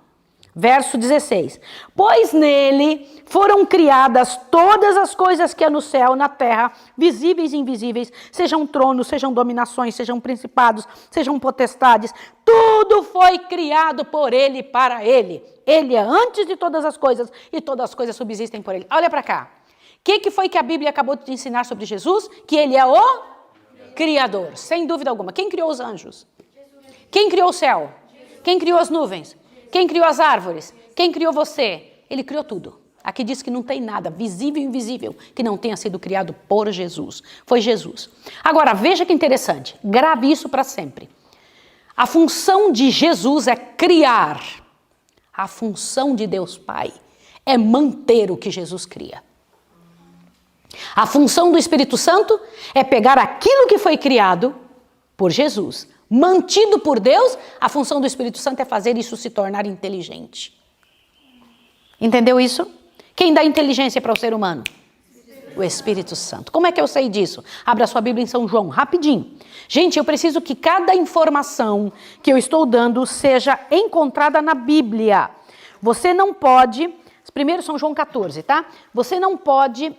Speaker 3: Verso 16. Pois nele foram criadas todas as coisas que há no céu, na terra, visíveis e invisíveis, sejam tronos, sejam dominações, sejam principados, sejam potestades. Tudo foi criado por ele e para ele. Ele é antes de todas as coisas e todas as coisas subsistem por ele. Olha para cá. O que foi que a Bíblia acabou de ensinar sobre Jesus? Que ele é o Criador, sem dúvida alguma. Quem criou os anjos? Quem criou o céu? Quem criou as nuvens? Quem criou as árvores? Quem criou você? Ele criou tudo. Aqui diz que não tem nada, visível e invisível, que não tenha sido criado por Jesus. Foi Jesus. Agora, veja que interessante. Grave isso para sempre. A função de Jesus é criar. A função de Deus Pai é manter o que Jesus cria. A função do Espírito Santo é pegar aquilo que foi criado por Jesus, mantido por Deus. A função do Espírito Santo é fazer isso se tornar inteligente. Entendeu isso? Quem dá inteligência para o ser humano? O Espírito Santo. Como é que eu sei disso? Abra sua Bíblia em São João, rapidinho. Gente, eu preciso que cada informação que eu estou dando seja encontrada na Bíblia. Você não pode... Primeiro São João 14, tá? Você não pode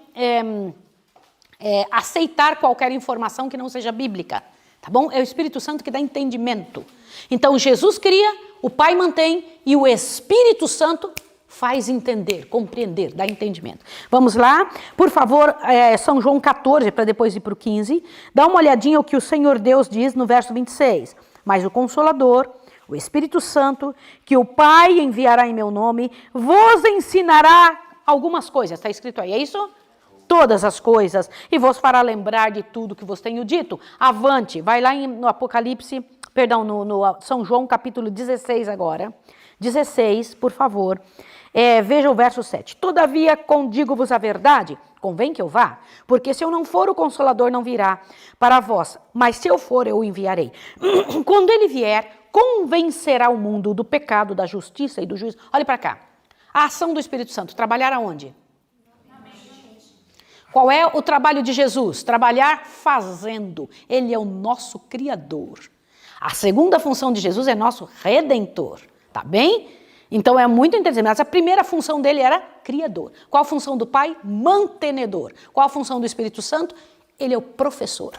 Speaker 3: aceitar qualquer informação que não seja bíblica. Tá bom? É o Espírito Santo que dá entendimento. Então, Jesus cria, o Pai mantém e o Espírito Santo faz entender, compreender, dá entendimento. Vamos lá? Por favor, São João 14, para depois ir para o 15. Dá uma olhadinha o que o Senhor Deus diz no verso 26. Mas o Consolador, o Espírito Santo, que o Pai enviará em meu nome, vos ensinará algumas coisas. Está escrito aí, é isso? Todas as coisas, e vos fará lembrar de tudo que vos tenho dito. Avante, vai lá no Apocalipse, perdão, no São João capítulo 16 agora. 16, por favor. Veja o verso 7. Todavia, condigo-vos a verdade, convém que eu vá, porque se eu não for, o Consolador não virá para vós, mas se eu for, eu o enviarei. Quando ele vier, convencerá o mundo do pecado, da justiça e do juízo. Olhe para cá. A ação do Espírito Santo, trabalhar aonde? Qual é o trabalho de Jesus? Trabalhar fazendo. Ele é o nosso Criador. A segunda função de Jesus é nosso Redentor. Tá bem? Então é muito interessante. Mas a primeira função dele era Criador. Qual a função do Pai? Mantenedor. Qual a função do Espírito Santo? Ele é o professor.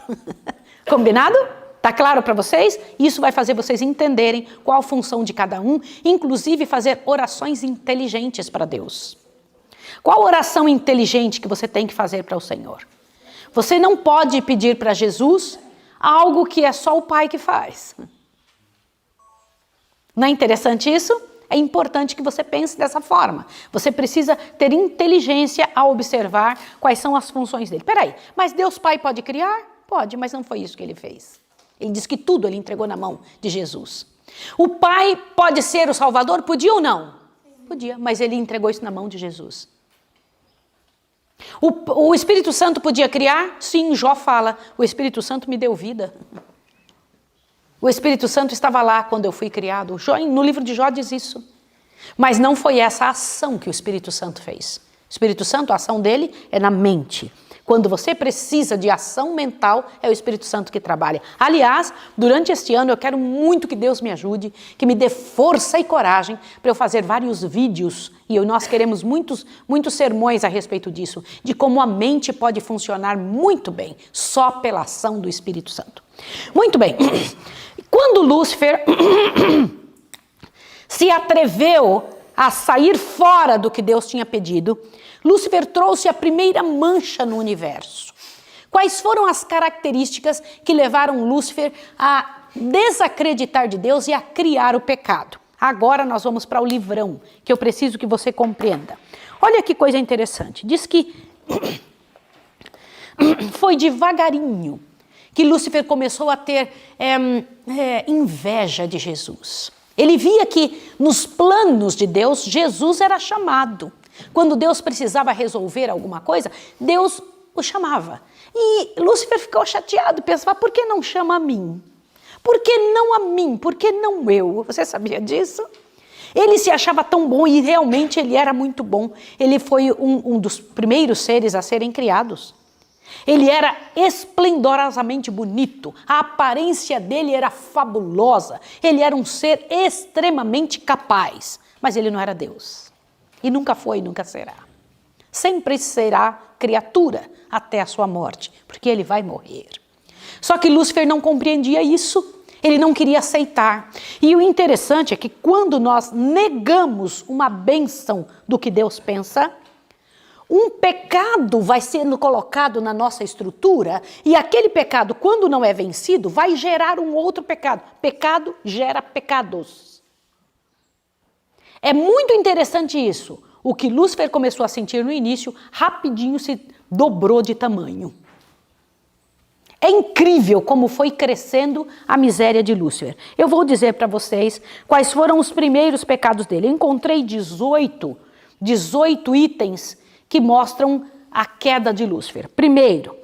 Speaker 3: Combinado? Tá claro para vocês? Isso vai fazer vocês entenderem qual a função de cada um, inclusive fazer orações inteligentes para Deus. Qual oração inteligente que você tem que fazer para o Senhor? Você não pode pedir para Jesus algo que é só o Pai que faz. Não é interessante isso? É importante que você pense dessa forma. Você precisa ter inteligência ao observar quais são as funções dele. Peraí, mas Deus Pai pode criar? Pode, mas não foi isso que ele fez. Ele diz que tudo ele entregou na mão de Jesus. O Pai pode ser o Salvador? Podia ou não? Podia, mas ele entregou isso na mão de Jesus. O Espírito Santo podia criar? Sim, Jó fala, o Espírito Santo me deu vida. O Espírito Santo estava lá quando eu fui criado. No livro de Jó diz isso. Mas não foi essa a ação que o Espírito Santo fez. O Espírito Santo, a ação dele é na mente. Quando você precisa de ação mental, é o Espírito Santo que trabalha. Aliás, durante este ano eu quero muito que Deus me ajude, que me dê força e coragem para eu fazer vários vídeos, e nós queremos muitos sermões a respeito disso, de como a mente pode funcionar muito bem, só pela ação do Espírito Santo. Muito bem, quando Lúcifer se atreveu a sair fora do que Deus tinha pedido, Lúcifer trouxe a primeira mancha no universo. Quais foram as características que levaram Lúcifer a desacreditar de Deus e a criar o pecado? Agora nós vamos para o livrão, que eu preciso que você compreenda. Olha que coisa interessante. Diz que foi devagarinho que Lúcifer começou a ter inveja de Jesus. Ele via que nos planos de Deus, Jesus era chamado. Quando Deus precisava resolver alguma coisa, Deus o chamava. E Lúcifer ficou chateado, pensava, por que não chama a mim? Por que não a mim? Por que não eu? Você sabia disso? Ele se achava tão bom e realmente ele era muito bom. Ele foi um dos primeiros seres a serem criados. Ele era esplendorosamente bonito, a aparência dele era fabulosa, ele era um ser extremamente capaz, mas ele não era Deus. E nunca foi e nunca será. Sempre será criatura até a sua morte, porque ele vai morrer. Só que Lúcifer não compreendia isso, ele não queria aceitar. E o interessante é que quando nós negamos uma bênção do que Deus pensa, um pecado vai sendo colocado na nossa estrutura e aquele pecado, quando não é vencido, vai gerar um outro pecado. Pecado gera pecados. É muito interessante isso. O que Lúcifer começou a sentir no início, rapidinho se dobrou de tamanho. É incrível como foi crescendo a miséria de Lúcifer. Eu vou dizer para vocês quais foram os primeiros pecados dele. Eu encontrei 18 itens que mostram a queda de Lúcifer. Primeiro,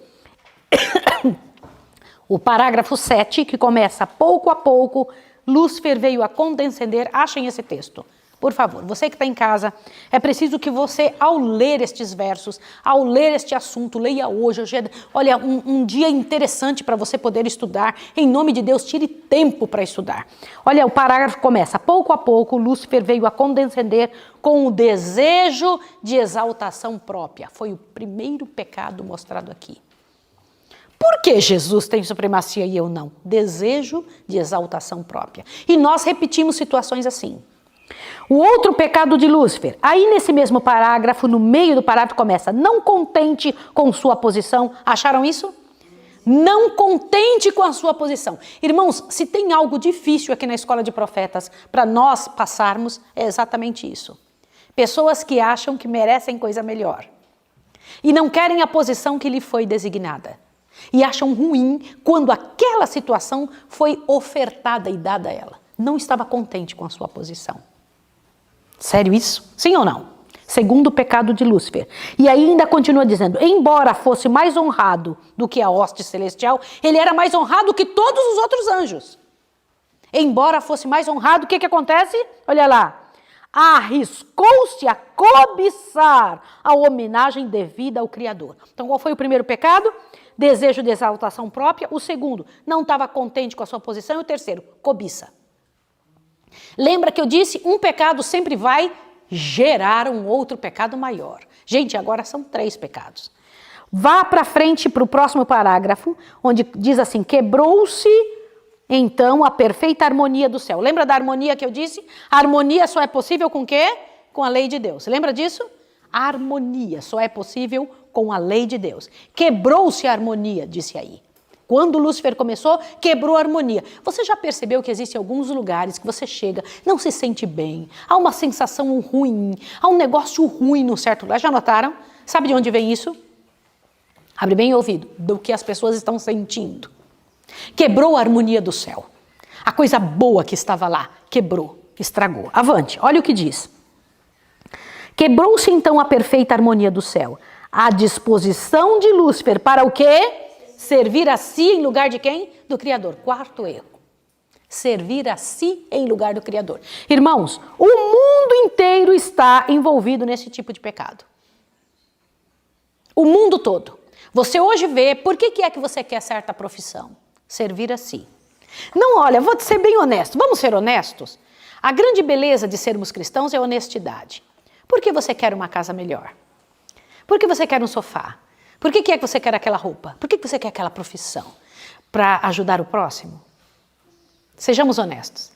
Speaker 3: o parágrafo 7, que começa pouco a pouco, Lúcifer veio a condescender. Achem esse texto. Por favor, você que está em casa, é preciso que você, ao ler estes versos, ao ler este assunto, leia hoje. Olha, um dia interessante para você poder estudar. Em nome de Deus, tire tempo para estudar. Olha, o parágrafo começa. Pouco a pouco, Lúcifer veio a condescender com o desejo de exaltação própria. Foi o primeiro pecado mostrado aqui. Por que Jesus tem supremacia e eu não? Desejo de exaltação própria. E nós repetimos situações assim. O outro pecado de Lúcifer, aí nesse mesmo parágrafo, no meio do parágrafo começa, não contente com sua posição. Acharam isso? Não contente com a sua posição. Irmãos, se tem algo difícil aqui na Escola de Profetas para nós passarmos, é exatamente isso. Pessoas que acham que merecem coisa melhor e não querem a posição que lhe foi designada. E acham ruim quando aquela situação foi ofertada e dada a ela. Não estava contente com a sua posição. Sério isso? Sim ou não? Segundo pecado de Lúcifer. E aí ainda continua dizendo, embora fosse mais honrado do que a hoste celestial, ele era mais honrado que todos os outros anjos. Embora fosse mais honrado, o que acontece? Olha lá. Arriscou-se a cobiçar a homenagem devida ao Criador. Então qual foi o primeiro pecado? Desejo de exaltação própria. O segundo, não estava contente com a sua posição. E o terceiro, cobiça. Lembra que eu disse, um pecado sempre vai gerar um outro pecado maior. Gente, agora são 3 pecados. Vá para frente para o próximo parágrafo, onde diz assim, quebrou-se então a perfeita harmonia do céu. Lembra da harmonia que eu disse? A harmonia só é possível com o quê? Com a lei de Deus. Lembra disso? A harmonia só é possível com a lei de Deus. Quebrou-se a harmonia, disse aí. Quando Lúcifer começou, quebrou a harmonia. Você já percebeu que existem alguns lugares que você chega, não se sente bem, há uma sensação ruim, há um negócio ruim num certo lugar. Já notaram? Sabe de onde vem isso? Abre bem o ouvido, do que as pessoas estão sentindo. Quebrou a harmonia do céu. A coisa boa que estava lá, quebrou, estragou. Avante, olha o que diz. Quebrou-se então a perfeita harmonia do céu. A disposição de Lúcifer para o quê? Servir a si em lugar de quem? Do Criador. Quarto erro. servir a si em lugar do Criador. Irmãos, o mundo inteiro está envolvido nesse tipo de pecado. O mundo todo. Você hoje vê, por que é que você quer certa profissão? Servir a si. Não, olha, vou ser bem honesto, vamos ser honestos? A grande beleza de sermos cristãos é a honestidade. Por que você quer uma casa melhor? Por que você quer um sofá? Por que é que você quer aquela roupa? Por que você quer aquela profissão? Para ajudar o próximo? Sejamos honestos.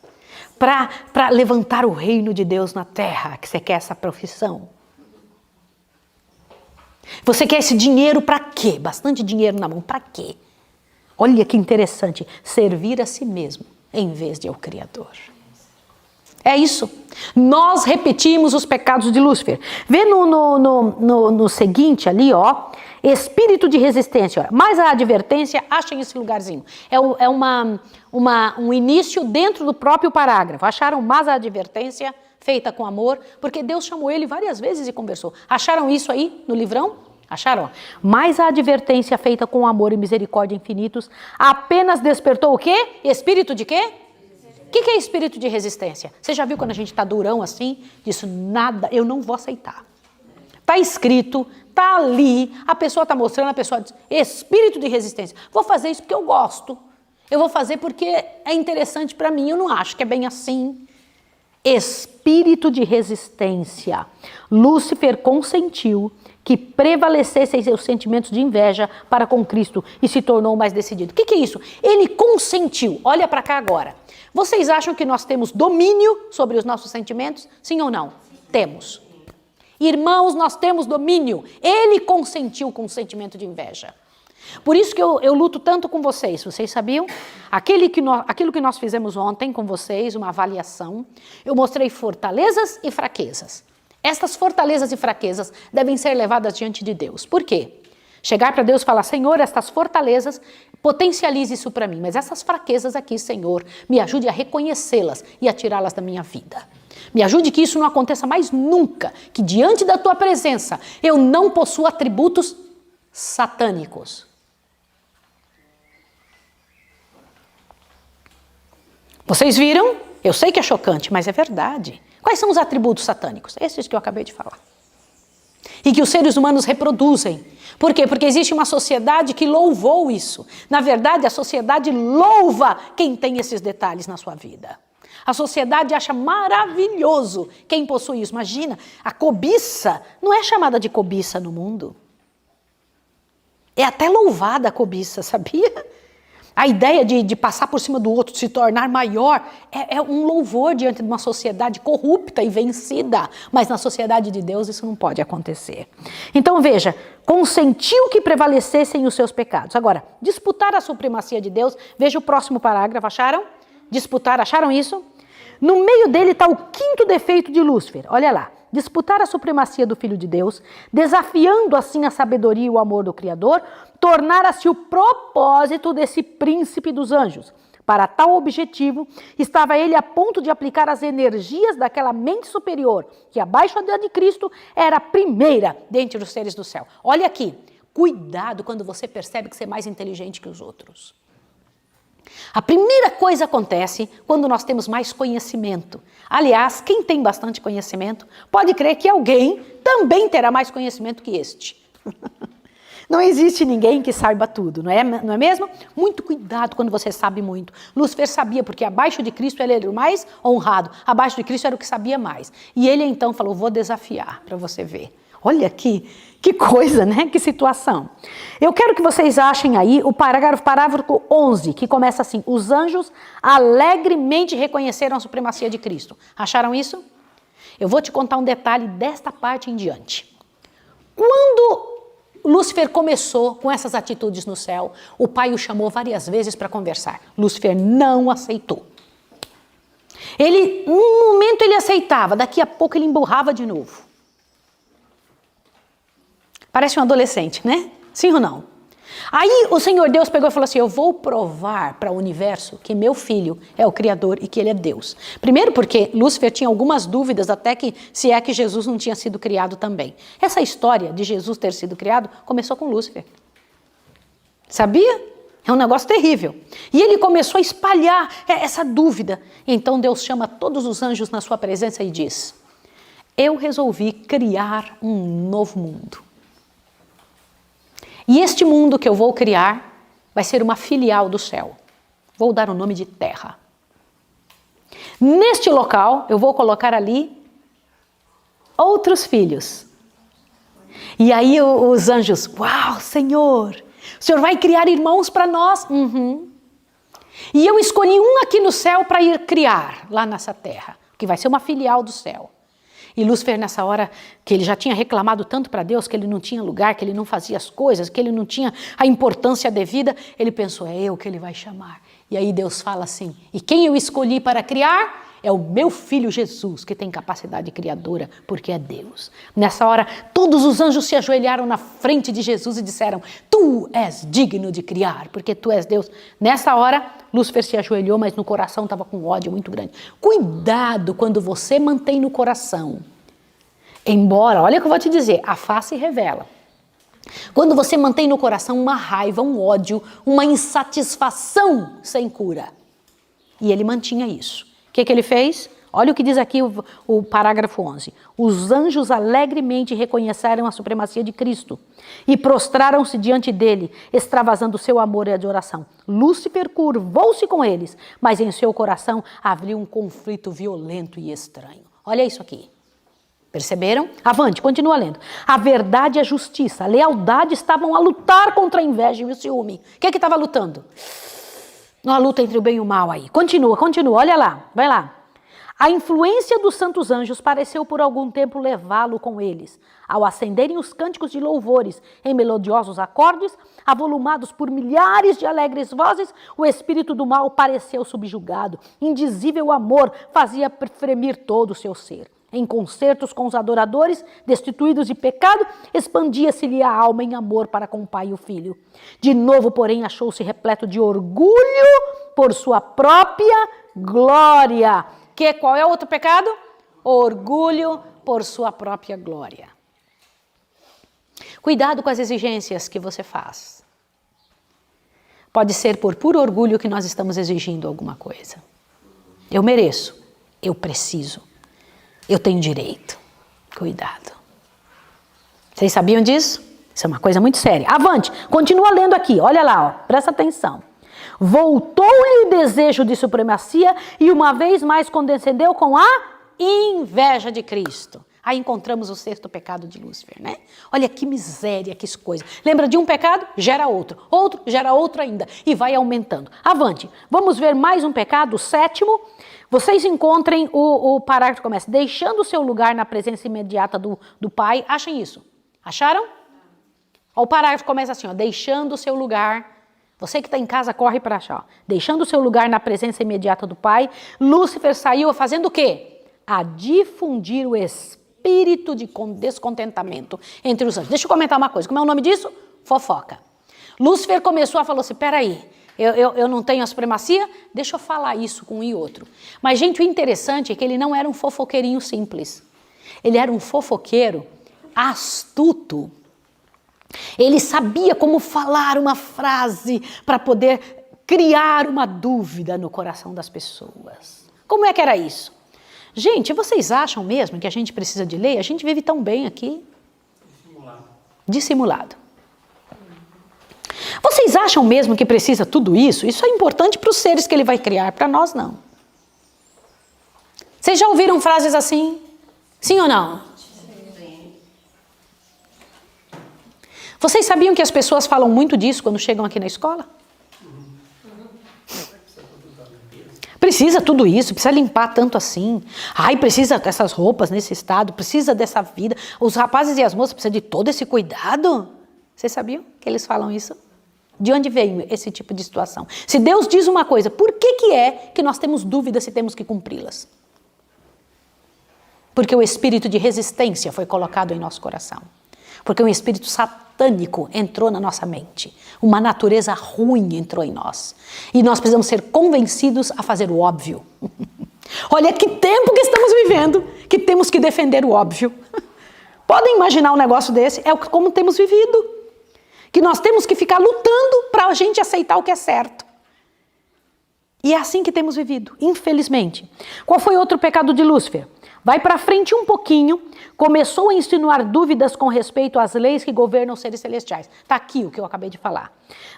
Speaker 3: Para levantar o reino de Deus na terra, que você quer essa profissão. Você quer esse dinheiro para quê? Bastante dinheiro na mão, para quê? Olha que interessante, servir a si mesmo em vez de ao Criador. É isso. Nós repetimos os pecados de Lúcifer. Vê no seguinte ali, ó, espírito de resistência. Ó, mais a advertência, achem esse lugarzinho. É um início dentro do próprio parágrafo. Acharam mais a advertência feita com amor, porque Deus chamou ele várias vezes e conversou. Acharam isso aí no livrão? Acharam? Mas a advertência feita com amor e misericórdia infinitos apenas despertou o quê? Espírito de quê? O que é espírito de resistência? Você já viu quando a gente está durão assim? Disso nada, eu não vou aceitar. Está escrito, está ali, a pessoa está mostrando, a pessoa diz, espírito de resistência. Vou fazer isso porque eu gosto. Eu vou fazer porque é interessante para mim, eu não acho que é bem assim. Espírito de resistência. Lúcifer consentiu que prevalecessem seus sentimentos de inveja para com Cristo e se tornou mais decidido. O que é isso? Ele consentiu. Olha para cá agora. Vocês acham que nós temos domínio sobre os nossos sentimentos? Sim ou não? Temos. Irmãos, nós temos domínio. Ele consentiu com o sentimento de inveja. Por isso que eu luto tanto com vocês. Vocês sabiam? Aquilo que nós fizemos ontem com vocês, uma avaliação, eu mostrei fortalezas e fraquezas. Estas fortalezas e fraquezas devem ser levadas diante de Deus. Por quê? Chegar para Deus e falar, Senhor, estas fortalezas, potencialize isso para mim, mas essas fraquezas aqui, Senhor, me ajude a reconhecê-las e a tirá-las da minha vida. Me ajude que isso não aconteça mais nunca, que diante da tua presença eu não possua atributos satânicos. Vocês viram? Eu sei que é chocante, mas é verdade. Quais são os atributos satânicos? Esses que eu acabei de falar. E que os seres humanos reproduzem. Por quê? Porque existe uma sociedade que louvou isso. Na verdade, a sociedade louva quem tem esses detalhes na sua vida. A sociedade acha maravilhoso quem possui isso. Imagina, a cobiça não é chamada de cobiça no mundo. É até louvada a cobiça, sabia? A ideia de passar por cima do outro, de se tornar maior, é um louvor diante de uma sociedade corrupta e vencida. Mas na sociedade de Deus isso não pode acontecer. Então veja, consentiu que prevalecessem os seus pecados. Agora, disputar a supremacia de Deus, veja o próximo parágrafo, acharam? Disputar, acharam isso? No meio dele está o quinto defeito de Lúcifer, olha lá. Disputar a supremacia do Filho de Deus, desafiando assim a sabedoria e o amor do Criador, tornara-se o propósito desse príncipe dos anjos. Para tal objetivo, estava ele a ponto de aplicar as energias daquela mente superior, que abaixo da de Cristo era a primeira dentre os seres do céu. Olha aqui, cuidado quando você percebe que você é mais inteligente que os outros. A primeira coisa acontece quando nós temos mais conhecimento. Aliás, quem tem bastante conhecimento pode crer que alguém também terá mais conhecimento que este. Não existe ninguém que saiba tudo, não é mesmo? Muito cuidado quando você sabe muito. Lúcifer sabia, porque abaixo de Cristo ele era o mais honrado, abaixo de Cristo era o que sabia mais. E ele então falou, vou desafiar para você ver. Olha aqui, que coisa, né? Que situação. Eu quero que vocês achem aí o parágrafo 11, que começa assim, os anjos alegremente reconheceram a supremacia de Cristo. Acharam isso? Eu vou te contar um detalhe desta parte em diante. Quando Lúcifer começou com essas atitudes no céu, o pai o chamou várias vezes para conversar. Lúcifer não aceitou. Num momento ele aceitava, daqui a pouco ele emburrava de novo. Parece um adolescente, né? Sim ou não? Aí o Senhor Deus pegou e falou assim, eu vou provar para o universo que meu filho é o Criador e que ele é Deus. Primeiro porque Lúcifer tinha algumas dúvidas até que se é que Jesus não tinha sido criado também. Essa história de Jesus ter sido criado começou com Lúcifer. Sabia? É um negócio terrível. E ele começou a espalhar essa dúvida. Então Deus chama todos os anjos na sua presença e diz: eu resolvi criar um novo mundo. E este mundo que eu vou criar vai ser uma filial do céu. Vou dar o nome de Terra. Neste local eu vou colocar ali outros filhos. E aí os anjos: uau, Senhor! O Senhor vai criar irmãos para nós? Uhum. E eu escolhi um aqui no céu para ir criar lá nessa terra, que vai ser uma filial do céu. E Lúcifer, nessa hora, que ele já tinha reclamado tanto para Deus, que ele não tinha lugar, que ele não fazia as coisas, que ele não tinha a importância devida, ele pensou: é eu que ele vai chamar. E aí Deus fala assim: e quem eu escolhi para criar? É o meu filho Jesus, que tem capacidade criadora, porque é Deus. Nessa hora, todos os anjos se ajoelharam na frente de Jesus e disseram: tu és digno de criar, porque tu és Deus. Nessa hora, Lúcifer se ajoelhou, mas no coração estava com ódio muito grande. Cuidado quando você mantém no coração. Embora, olha o que eu vou te dizer, a face revela. Quando você mantém no coração uma raiva, um ódio, uma insatisfação sem cura. E ele mantinha isso. O que ele fez? Olha o que diz aqui o parágrafo 11. Os anjos alegremente reconheceram a supremacia de Cristo e prostraram-se diante dele, extravasando seu amor e adoração. Lúcifer curvou-se com eles, mas em seu coração havia um conflito violento e estranho. Olha isso aqui. Perceberam? Avante, continua lendo. A verdade e a justiça, a lealdade estavam a lutar contra a inveja e o ciúme. O que estava lutando? Uma luta entre o bem e o mal aí. Continua, olha lá, vai lá. A influência dos santos anjos pareceu por algum tempo levá-lo com eles. Ao acenderem os cânticos de louvores em melodiosos acordes, avolumados por milhares de alegres vozes, o espírito do mal pareceu subjugado. Indizível amor fazia fremir todo o seu ser. Em concertos com os adoradores, destituídos de pecado, expandia-se-lhe a alma em amor para com o pai e o filho. De novo, porém, achou-se repleto de orgulho por sua própria glória. Qual é o outro pecado? Orgulho por sua própria glória. Cuidado com as exigências que você faz. Pode ser por puro orgulho que nós estamos exigindo alguma coisa. Eu mereço, eu preciso. Eu tenho direito. Cuidado. Vocês sabiam disso? Isso é uma coisa muito séria. Avante, continua lendo aqui. Olha lá, ó, presta atenção. Voltou-lhe o desejo de supremacia e uma vez mais condescendeu com a inveja de Cristo. Aí encontramos o sexto pecado de Lúcifer, né? Olha que miséria, que coisa. Lembra de um pecado? Gera outro. Outro gera outro ainda. E vai aumentando. Avante. Vamos ver mais um pecado, o sétimo. Vocês encontrem o parágrafo que começa: deixando o seu lugar na presença imediata do Pai. Achem isso? Acharam? O parágrafo começa assim, ó, deixando o seu lugar. Você que está em casa, corre para achar. Ó. Deixando o seu lugar na presença imediata do Pai, Lúcifer saiu fazendo o quê? A difundir o espírito de descontentamento entre os anjos. Deixa eu comentar uma coisa. Como é o nome disso? Fofoca. Lúcifer começou a falar assim: peraí, eu não tenho a supremacia? Deixa eu falar isso com um e outro. Mas, gente, o interessante é que ele não era um fofoqueirinho simples. Ele era um fofoqueiro astuto. Ele sabia como falar uma frase para poder criar uma dúvida no coração das pessoas. Como é que era isso? Gente, vocês acham mesmo que a gente precisa de lei? A gente vive tão bem aqui. Dissimulado. Vocês acham mesmo que precisa tudo isso? Isso é importante para os seres que ele vai criar, para nós não. Vocês já ouviram frases assim? Sim ou não? Sim. Vocês sabiam que as pessoas falam muito disso quando chegam aqui na escola? Precisa tudo isso, precisa limpar tanto assim. Ai, precisa dessas roupas nesse estado, precisa dessa vida. Os rapazes e as moças precisam de todo esse cuidado. Vocês sabiam que eles falam isso? De onde veio esse tipo de situação? Se Deus diz uma coisa, por que é que nós temos dúvida se temos que cumpri-las? Porque o espírito de resistência foi colocado em nosso coração. Porque um espírito satânico entrou na nossa mente. Uma natureza ruim entrou em nós. E nós precisamos ser convencidos a fazer o óbvio. Olha que tempo que estamos vivendo, que temos que defender o óbvio. Podem imaginar um negócio desse? É como temos vivido. que nós temos que ficar lutando para a gente aceitar o que é certo. E é assim que temos vivido, infelizmente. Qual foi outro pecado de Lúcifer? Vai para frente um pouquinho, começou a insinuar dúvidas com respeito às leis que governam os seres celestiais. Está aqui o que eu acabei de falar.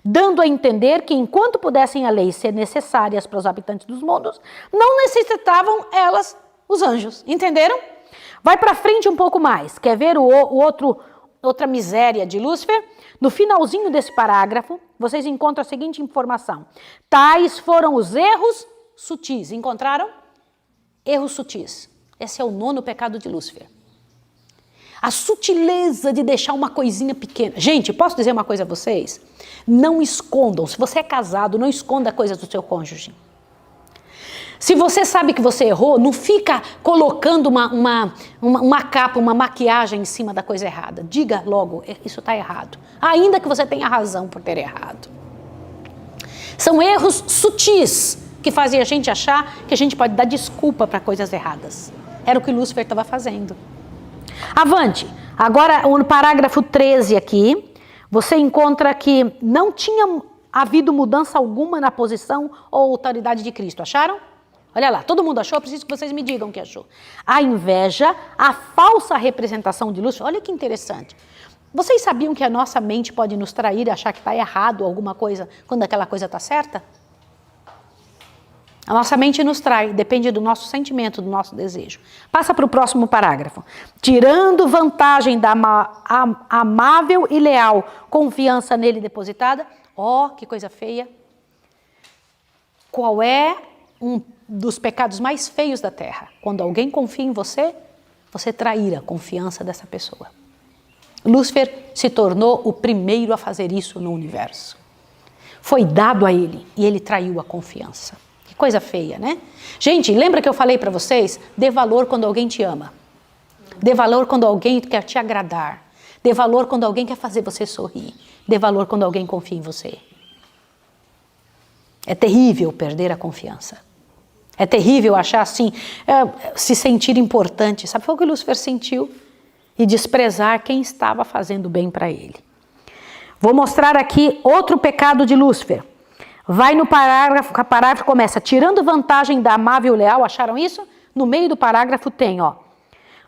Speaker 3: Dando a entender que enquanto pudessem as leis ser necessárias para os habitantes dos mundos, não necessitavam elas, os anjos. Entenderam? Vai para frente um pouco mais. Quer ver outra miséria de Lúcifer? No finalzinho desse parágrafo, vocês encontram a seguinte informação. Tais foram os erros sutis. Encontraram? Erros sutis. Esse é o 9º pecado de Lúcifer. A sutileza de deixar uma coisinha pequena. Gente, posso dizer uma coisa a vocês? Não escondam. Se você é casado, não esconda coisas do seu cônjuge. Se você sabe que você errou, não fica colocando uma capa, uma maquiagem em cima da coisa errada. Diga logo, isso está errado. Ainda que você tenha razão por ter errado. São erros sutis que fazem a gente achar que a gente pode dar desculpa para coisas erradas. Era o que Lúcifer estava fazendo. Avante. Agora, no parágrafo 13 aqui, você encontra que não tinha havido mudança alguma na posição ou autoridade de Cristo. Acharam? Olha lá, todo mundo achou? Eu preciso que vocês me digam o que achou. A inveja, a falsa representação de Lúcifer. Olha que interessante. Vocês sabiam que a nossa mente pode nos trair e achar que está errado alguma coisa quando aquela coisa está certa? A nossa mente nos trai, depende do nosso sentimento, do nosso desejo. Passa para o próximo parágrafo. Tirando vantagem da amável e leal confiança nele depositada. Ó, que coisa feia. Qual é um dos pecados mais feios da terra? Quando alguém confia em você, você trair a confiança dessa pessoa. Lúcifer se tornou o primeiro a fazer isso no universo. Foi dado a ele e ele traiu a confiança. Que coisa feia, né? Gente, lembra que eu falei para vocês? Dê valor quando alguém te ama. Dê valor quando alguém quer te agradar. Dê valor quando alguém quer fazer você sorrir. Dê valor quando alguém confia em você. É terrível perder a confiança. É terrível achar assim, se sentir importante. Sabe o que Lúcifer sentiu? E desprezar quem estava fazendo bem para ele. Vou mostrar aqui outro pecado de Lúcifer. Vai no parágrafo, o parágrafo começa, tirando vantagem da amável e leal, acharam isso? No meio do parágrafo tem, ó.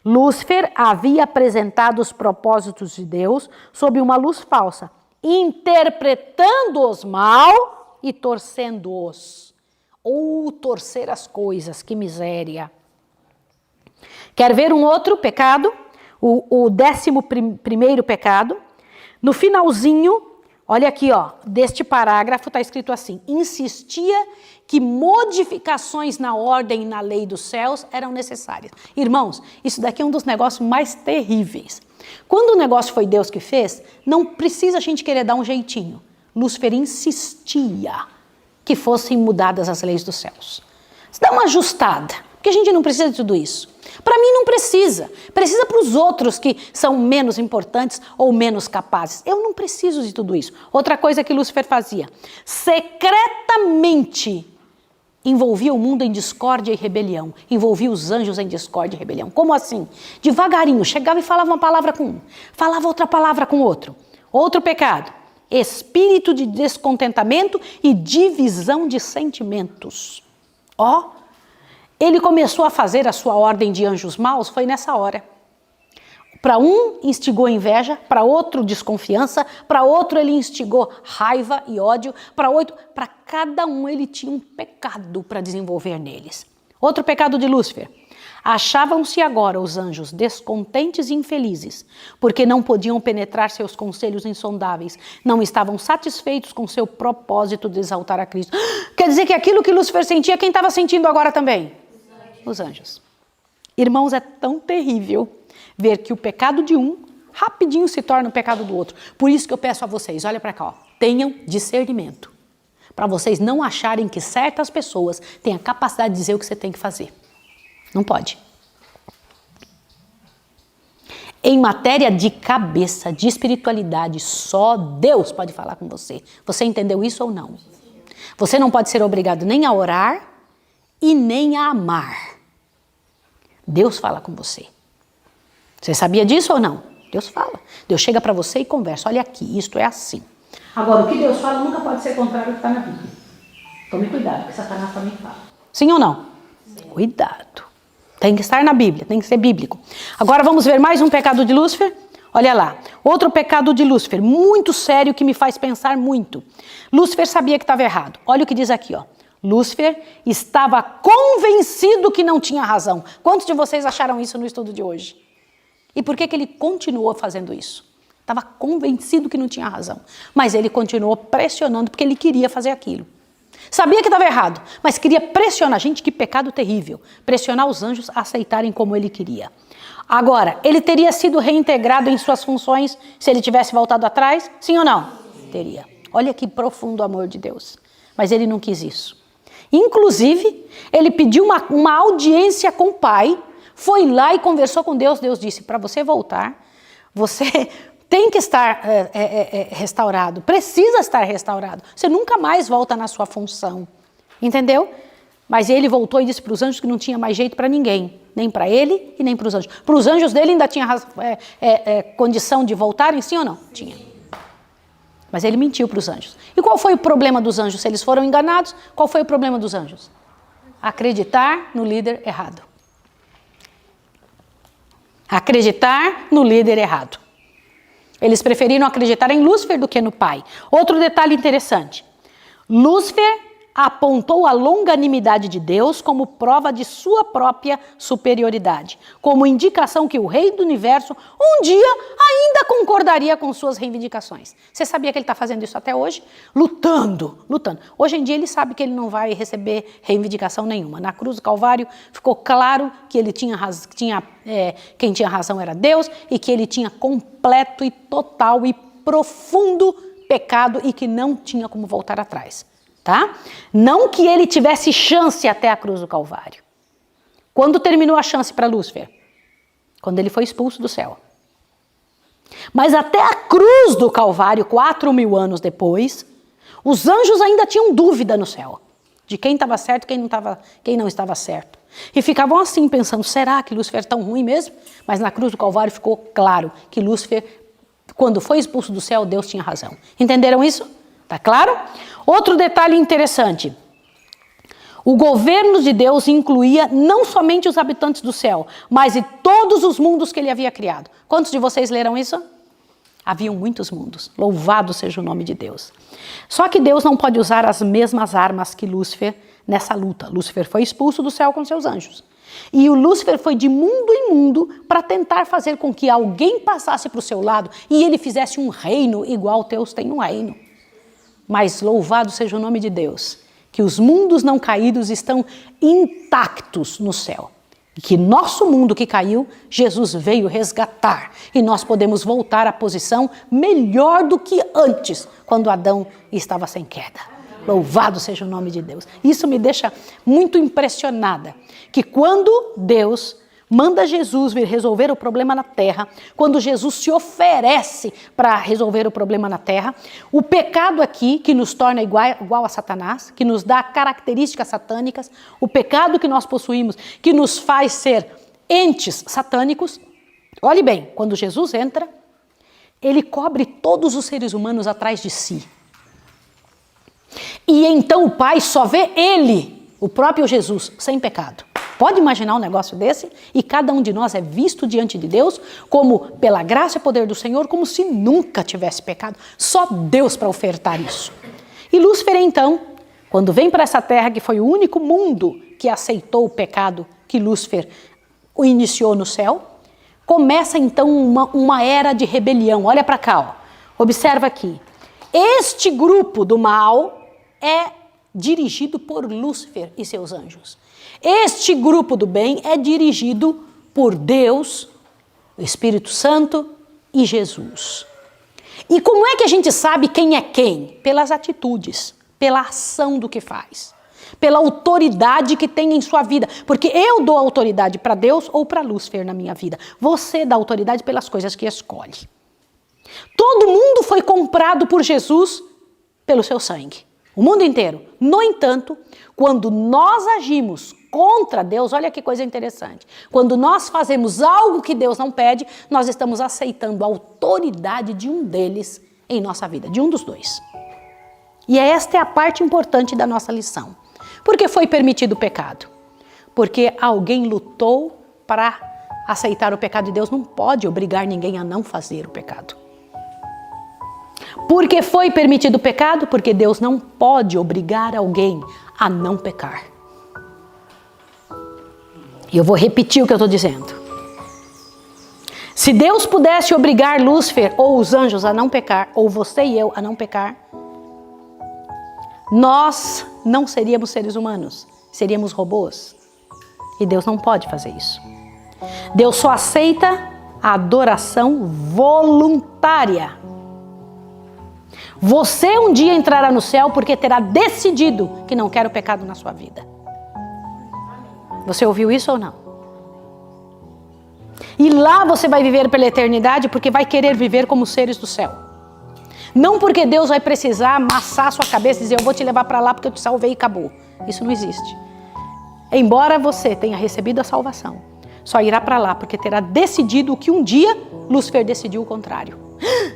Speaker 3: Lúcifer havia apresentado os propósitos de Deus sob uma luz falsa, interpretando-os mal e torcendo-os. Ou torcer as coisas, que miséria. Quer ver um outro pecado? O 11º pecado. No finalzinho, olha aqui, ó, deste parágrafo está escrito assim: insistia que modificações na ordem e na lei dos céus eram necessárias. Irmãos, isso daqui é um dos negócios mais terríveis. Quando o negócio foi Deus que fez, não precisa a gente querer dar um jeitinho. Lúcifer insistia que fossem mudadas as leis dos céus. Você dá uma ajustada, porque a gente não precisa de tudo isso. Para mim não precisa. Precisa para os outros que são menos importantes ou menos capazes. Eu não preciso de tudo isso. Outra coisa que Lúcifer fazia, secretamente envolvia o mundo em discórdia e rebelião. Envolvia os anjos em discórdia e rebelião. Como assim? Devagarinho, chegava e falava uma palavra com um, falava outra palavra com outro. Outro pecado, espírito de descontentamento e divisão de sentimentos. Ó, ele começou a fazer a sua ordem de anjos maus, foi nessa hora. Para um instigou inveja, para outro desconfiança, para outro ele instigou raiva e ódio, para cada um ele tinha um pecado para desenvolver neles. Outro pecado de Lúcifer. Achavam-se agora os anjos descontentes e infelizes, porque não podiam penetrar seus conselhos insondáveis, não estavam satisfeitos com seu propósito de exaltar a Cristo. Quer dizer que aquilo que Lúcifer sentia, quem estava sentindo agora também? Os anjos. Irmãos, é tão terrível ver que o pecado de um rapidinho se torna o pecado do outro. Por isso que eu peço a vocês, olha para cá, ó, tenham discernimento, para vocês não acharem que certas pessoas têm a capacidade de dizer o que você tem que fazer. Não pode. Em matéria de cabeça, de espiritualidade, só Deus pode falar com você. Você entendeu isso ou não? Você não pode ser obrigado nem a orar e nem a amar. Deus fala com você. Você sabia disso ou não? Deus fala. Deus chega para você e conversa. Olha aqui, isto é assim. Agora, o que Deus fala nunca pode ser contrário ao que está na Bíblia. Tome cuidado, porque Satanás também fala. Sim ou não? Sim. Cuidado. Tem que estar na Bíblia, tem que ser bíblico. Agora vamos ver mais um pecado de Lúcifer? Olha lá, outro pecado de Lúcifer, muito sério, que me faz pensar muito. Lúcifer sabia que estava errado. Olha o que diz aqui, ó. Lúcifer estava convencido que não tinha razão. Quantos de vocês acharam isso no estudo de hoje? E por que ele continuou fazendo isso? Estava convencido que não tinha razão. Mas ele continuou pressionando porque ele queria fazer aquilo. Sabia que estava errado, mas queria pressionar. Gente, que pecado terrível. Pressionar os anjos a aceitarem como ele queria. Agora, ele teria sido reintegrado em suas funções se ele tivesse voltado atrás? Sim ou não? Teria. Olha que profundo amor de Deus. Mas ele não quis isso. Inclusive, ele pediu uma audiência com o pai, foi lá e conversou com Deus. Deus disse, para você voltar, você tem que estar restaurado, precisa estar restaurado. Você nunca mais volta na sua função. Entendeu? Mas ele voltou e disse para os anjos que não tinha mais jeito para ninguém. Nem para ele e nem para os anjos. Para os anjos dele ainda tinha condição de voltarem, sim ou não? Tinha. Mas ele mentiu para os anjos. E qual foi o problema dos anjos? Se eles foram enganados, qual foi o problema dos anjos? Acreditar no líder errado. Acreditar no líder errado. Eles preferiram acreditar em Lúcifer do que no pai. Outro detalhe interessante. Lúcifer apontou a longanimidade de Deus como prova de sua própria superioridade, como indicação que o rei do universo um dia ainda concordaria com suas reivindicações. Você sabia que ele está fazendo isso até hoje? Lutando. Hoje em dia ele sabe que ele não vai receber reivindicação nenhuma. Na cruz do Calvário ficou claro que ele quem tinha razão era Deus e que ele tinha completo e total e profundo pecado e que não tinha como voltar atrás. Tá? Não que ele tivesse chance até a cruz do Calvário. Quando terminou a chance para Lúcifer? Quando ele foi expulso do céu. Mas até a cruz do Calvário, 4.000 anos depois, os anjos ainda tinham dúvida no céu. De quem estava certo e quem não estava certo. E ficavam assim pensando, será que Lúcifer é tão ruim mesmo? Mas na cruz do Calvário ficou claro que Lúcifer, quando foi expulso do céu, Deus tinha razão. Entenderam isso? Tá claro? Outro detalhe interessante. O governo de Deus incluía não somente os habitantes do céu, mas e todos os mundos que ele havia criado. Quantos de vocês leram isso? Haviam muitos mundos. Louvado seja o nome de Deus. Só que Deus não pode usar as mesmas armas que Lúcifer nessa luta. Lúcifer foi expulso do céu com seus anjos. E o Lúcifer foi de mundo em mundo para tentar fazer com que alguém passasse para o seu lado e ele fizesse um reino igual Deus tem um reino. Mas louvado seja o nome de Deus, que os mundos não caídos estão intactos no céu. E que nosso mundo que caiu, Jesus veio resgatar. E nós podemos voltar à posição melhor do que antes, quando Adão estava sem queda. Louvado seja o nome de Deus. Isso me deixa muito impressionada, que quando Deus manda Jesus vir resolver o problema na terra, quando Jesus se oferece para resolver o problema na terra, o pecado aqui, que nos torna igual a Satanás, que nos dá características satânicas, o pecado que nós possuímos, que nos faz ser entes satânicos, olhe bem, quando Jesus entra, ele cobre todos os seres humanos atrás de si. E então o Pai só vê ele, o próprio Jesus, sem pecado. Pode imaginar um negócio desse? E cada um de nós é visto diante de Deus como, pela graça e poder do Senhor, como se nunca tivesse pecado. Só Deus para ofertar isso. E Lúcifer, então, quando vem para essa terra, que foi o único mundo que aceitou o pecado que Lúcifer o iniciou no céu, começa então uma era de rebelião. Olha para cá, ó. Observa aqui. Este grupo do mal é dirigido por Lúcifer e seus anjos. Este grupo do bem é dirigido por Deus, o Espírito Santo e Jesus. E como é que a gente sabe quem é quem? Pelas atitudes, pela ação do que faz, pela autoridade que tem em sua vida. Porque eu dou autoridade para Deus ou para Lúcifer na minha vida. Você dá autoridade pelas coisas que escolhe. Todo mundo foi comprado por Jesus pelo seu sangue. O mundo inteiro. No entanto, quando nós agimos contra Deus, olha que coisa interessante. Quando nós fazemos algo que Deus não pede, nós estamos aceitando a autoridade de um deles em nossa vida, de um dos dois. E esta é a parte importante da nossa lição. Por que foi permitido o pecado? Porque alguém lutou para aceitar o pecado e Deus não pode obrigar ninguém a não fazer o pecado. Por que foi permitido o pecado? Porque Deus não pode obrigar alguém a não pecar. E eu vou repetir o que eu estou dizendo. Se Deus pudesse obrigar Lúcifer ou os anjos a não pecar, ou você e eu a não pecar, nós não seríamos seres humanos, seríamos robôs. E Deus não pode fazer isso. Deus só aceita a adoração voluntária. Você um dia entrará no céu porque terá decidido que não quer o pecado na sua vida. Você ouviu isso ou não? E lá você vai viver pela eternidade porque vai querer viver como seres do céu. Não porque Deus vai precisar amassar a sua cabeça e dizer eu vou te levar para lá porque eu te salvei e acabou. Isso não existe. Embora você tenha recebido a salvação, só irá para lá porque terá decidido o que um dia Lúcifer decidiu o contrário.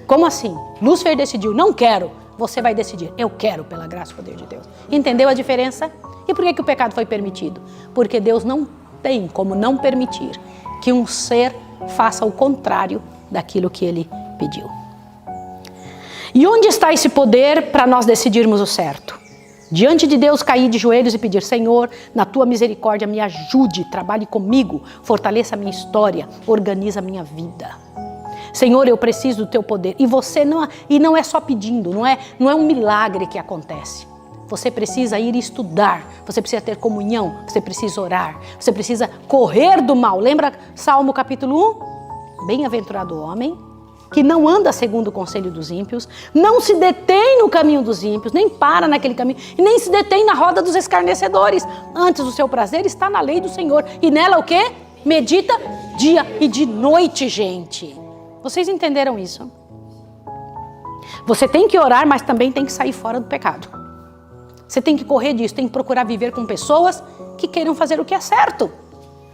Speaker 3: Como assim? Lúcifer decidiu, não quero. Você vai decidir, eu quero pela graça e poder de Deus. Entendeu a diferença? E por que o pecado foi permitido? Porque Deus não tem como não permitir que um ser faça o contrário daquilo que ele pediu. E onde está esse poder para nós decidirmos o certo? Diante de Deus cair de joelhos e pedir, Senhor, na tua misericórdia me ajude, trabalhe comigo, fortaleça a minha história, organiza a minha vida. Senhor, eu preciso do teu poder. E não é só pedindo, não é um milagre que acontece. Você precisa ir estudar, você precisa ter comunhão, você precisa orar, você precisa correr do mal. Lembra Salmo capítulo 1? Bem-aventurado o homem que não anda segundo o conselho dos ímpios, não se detém no caminho dos ímpios, nem para naquele caminho, e nem se detém na roda dos escarnecedores. Antes o seu prazer está na lei do Senhor. E nela o quê? Medita dia e de noite, gente. Vocês entenderam isso? Você tem que orar, mas também tem que sair fora do pecado. Você tem que correr disso, tem que procurar viver com pessoas que queiram fazer o que é certo.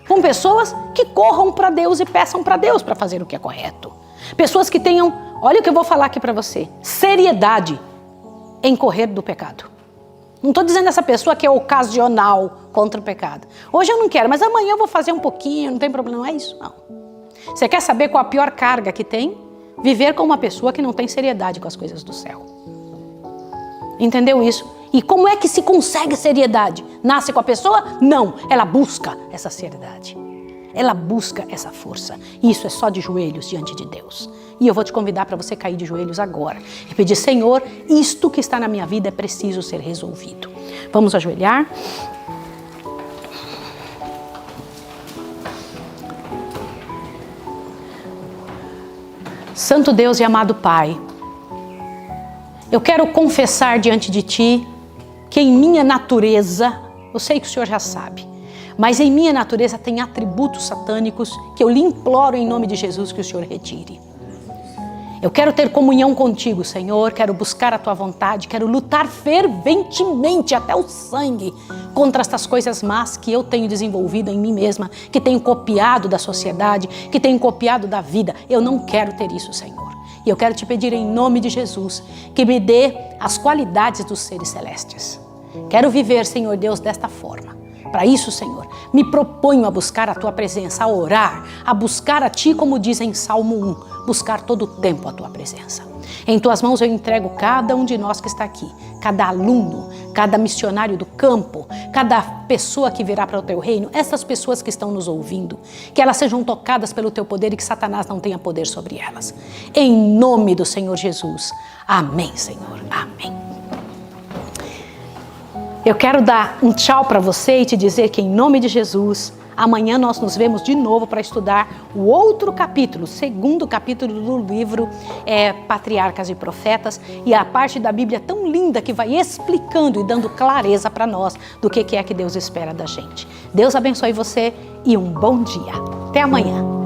Speaker 3: Com pessoas que corram para Deus e peçam para Deus para fazer o que é correto. Pessoas que tenham, olha o que eu vou falar aqui para você, seriedade em correr do pecado. Não estou dizendo essa pessoa que é ocasional contra o pecado. Hoje eu não quero, mas amanhã eu vou fazer um pouquinho, não tem problema, não é isso, não. Você quer saber qual a pior carga que tem? Viver com uma pessoa que não tem seriedade com as coisas do céu. Entendeu isso? E como é que se consegue seriedade? Nasce com a pessoa? Não, ela busca essa seriedade. Ela busca essa força. E isso é só de joelhos diante de Deus. E eu vou te convidar para você cair de joelhos agora e pedir, Senhor, isto que está na minha vida é preciso ser resolvido. Vamos ajoelhar. Santo Deus e amado Pai, eu quero confessar diante de Ti que em minha natureza, eu sei que o Senhor já sabe, mas em minha natureza tem atributos satânicos que eu lhe imploro em nome de Jesus que o Senhor retire. Eu quero ter comunhão contigo, Senhor, quero buscar a Tua vontade, quero lutar ferventemente até o sangue contra estas coisas más que eu tenho desenvolvido em mim mesma, que tenho copiado da sociedade, que tenho copiado da vida. Eu não quero ter isso, Senhor. E eu quero te pedir em nome de Jesus que me dê as qualidades dos seres celestes. Quero viver, Senhor Deus, desta forma. Para isso, Senhor, me proponho a buscar a Tua presença, a orar, a buscar a Ti, como diz em Salmo 1, buscar todo o tempo a Tua presença. Em Tuas mãos eu entrego cada um de nós que está aqui, cada aluno, cada missionário do campo, cada pessoa que virá para o Teu reino, essas pessoas que estão nos ouvindo, que elas sejam tocadas pelo Teu poder e que Satanás não tenha poder sobre elas. Em nome do Senhor Jesus. Amém, Senhor. Amém. Eu quero dar um tchau para você e te dizer que em nome de Jesus, amanhã nós nos vemos de novo para estudar o outro capítulo, o segundo capítulo do livro Patriarcas e Profetas, e a parte da Bíblia tão linda que vai explicando e dando clareza para nós do que é que Deus espera da gente. Deus abençoe você e um bom dia. Até amanhã.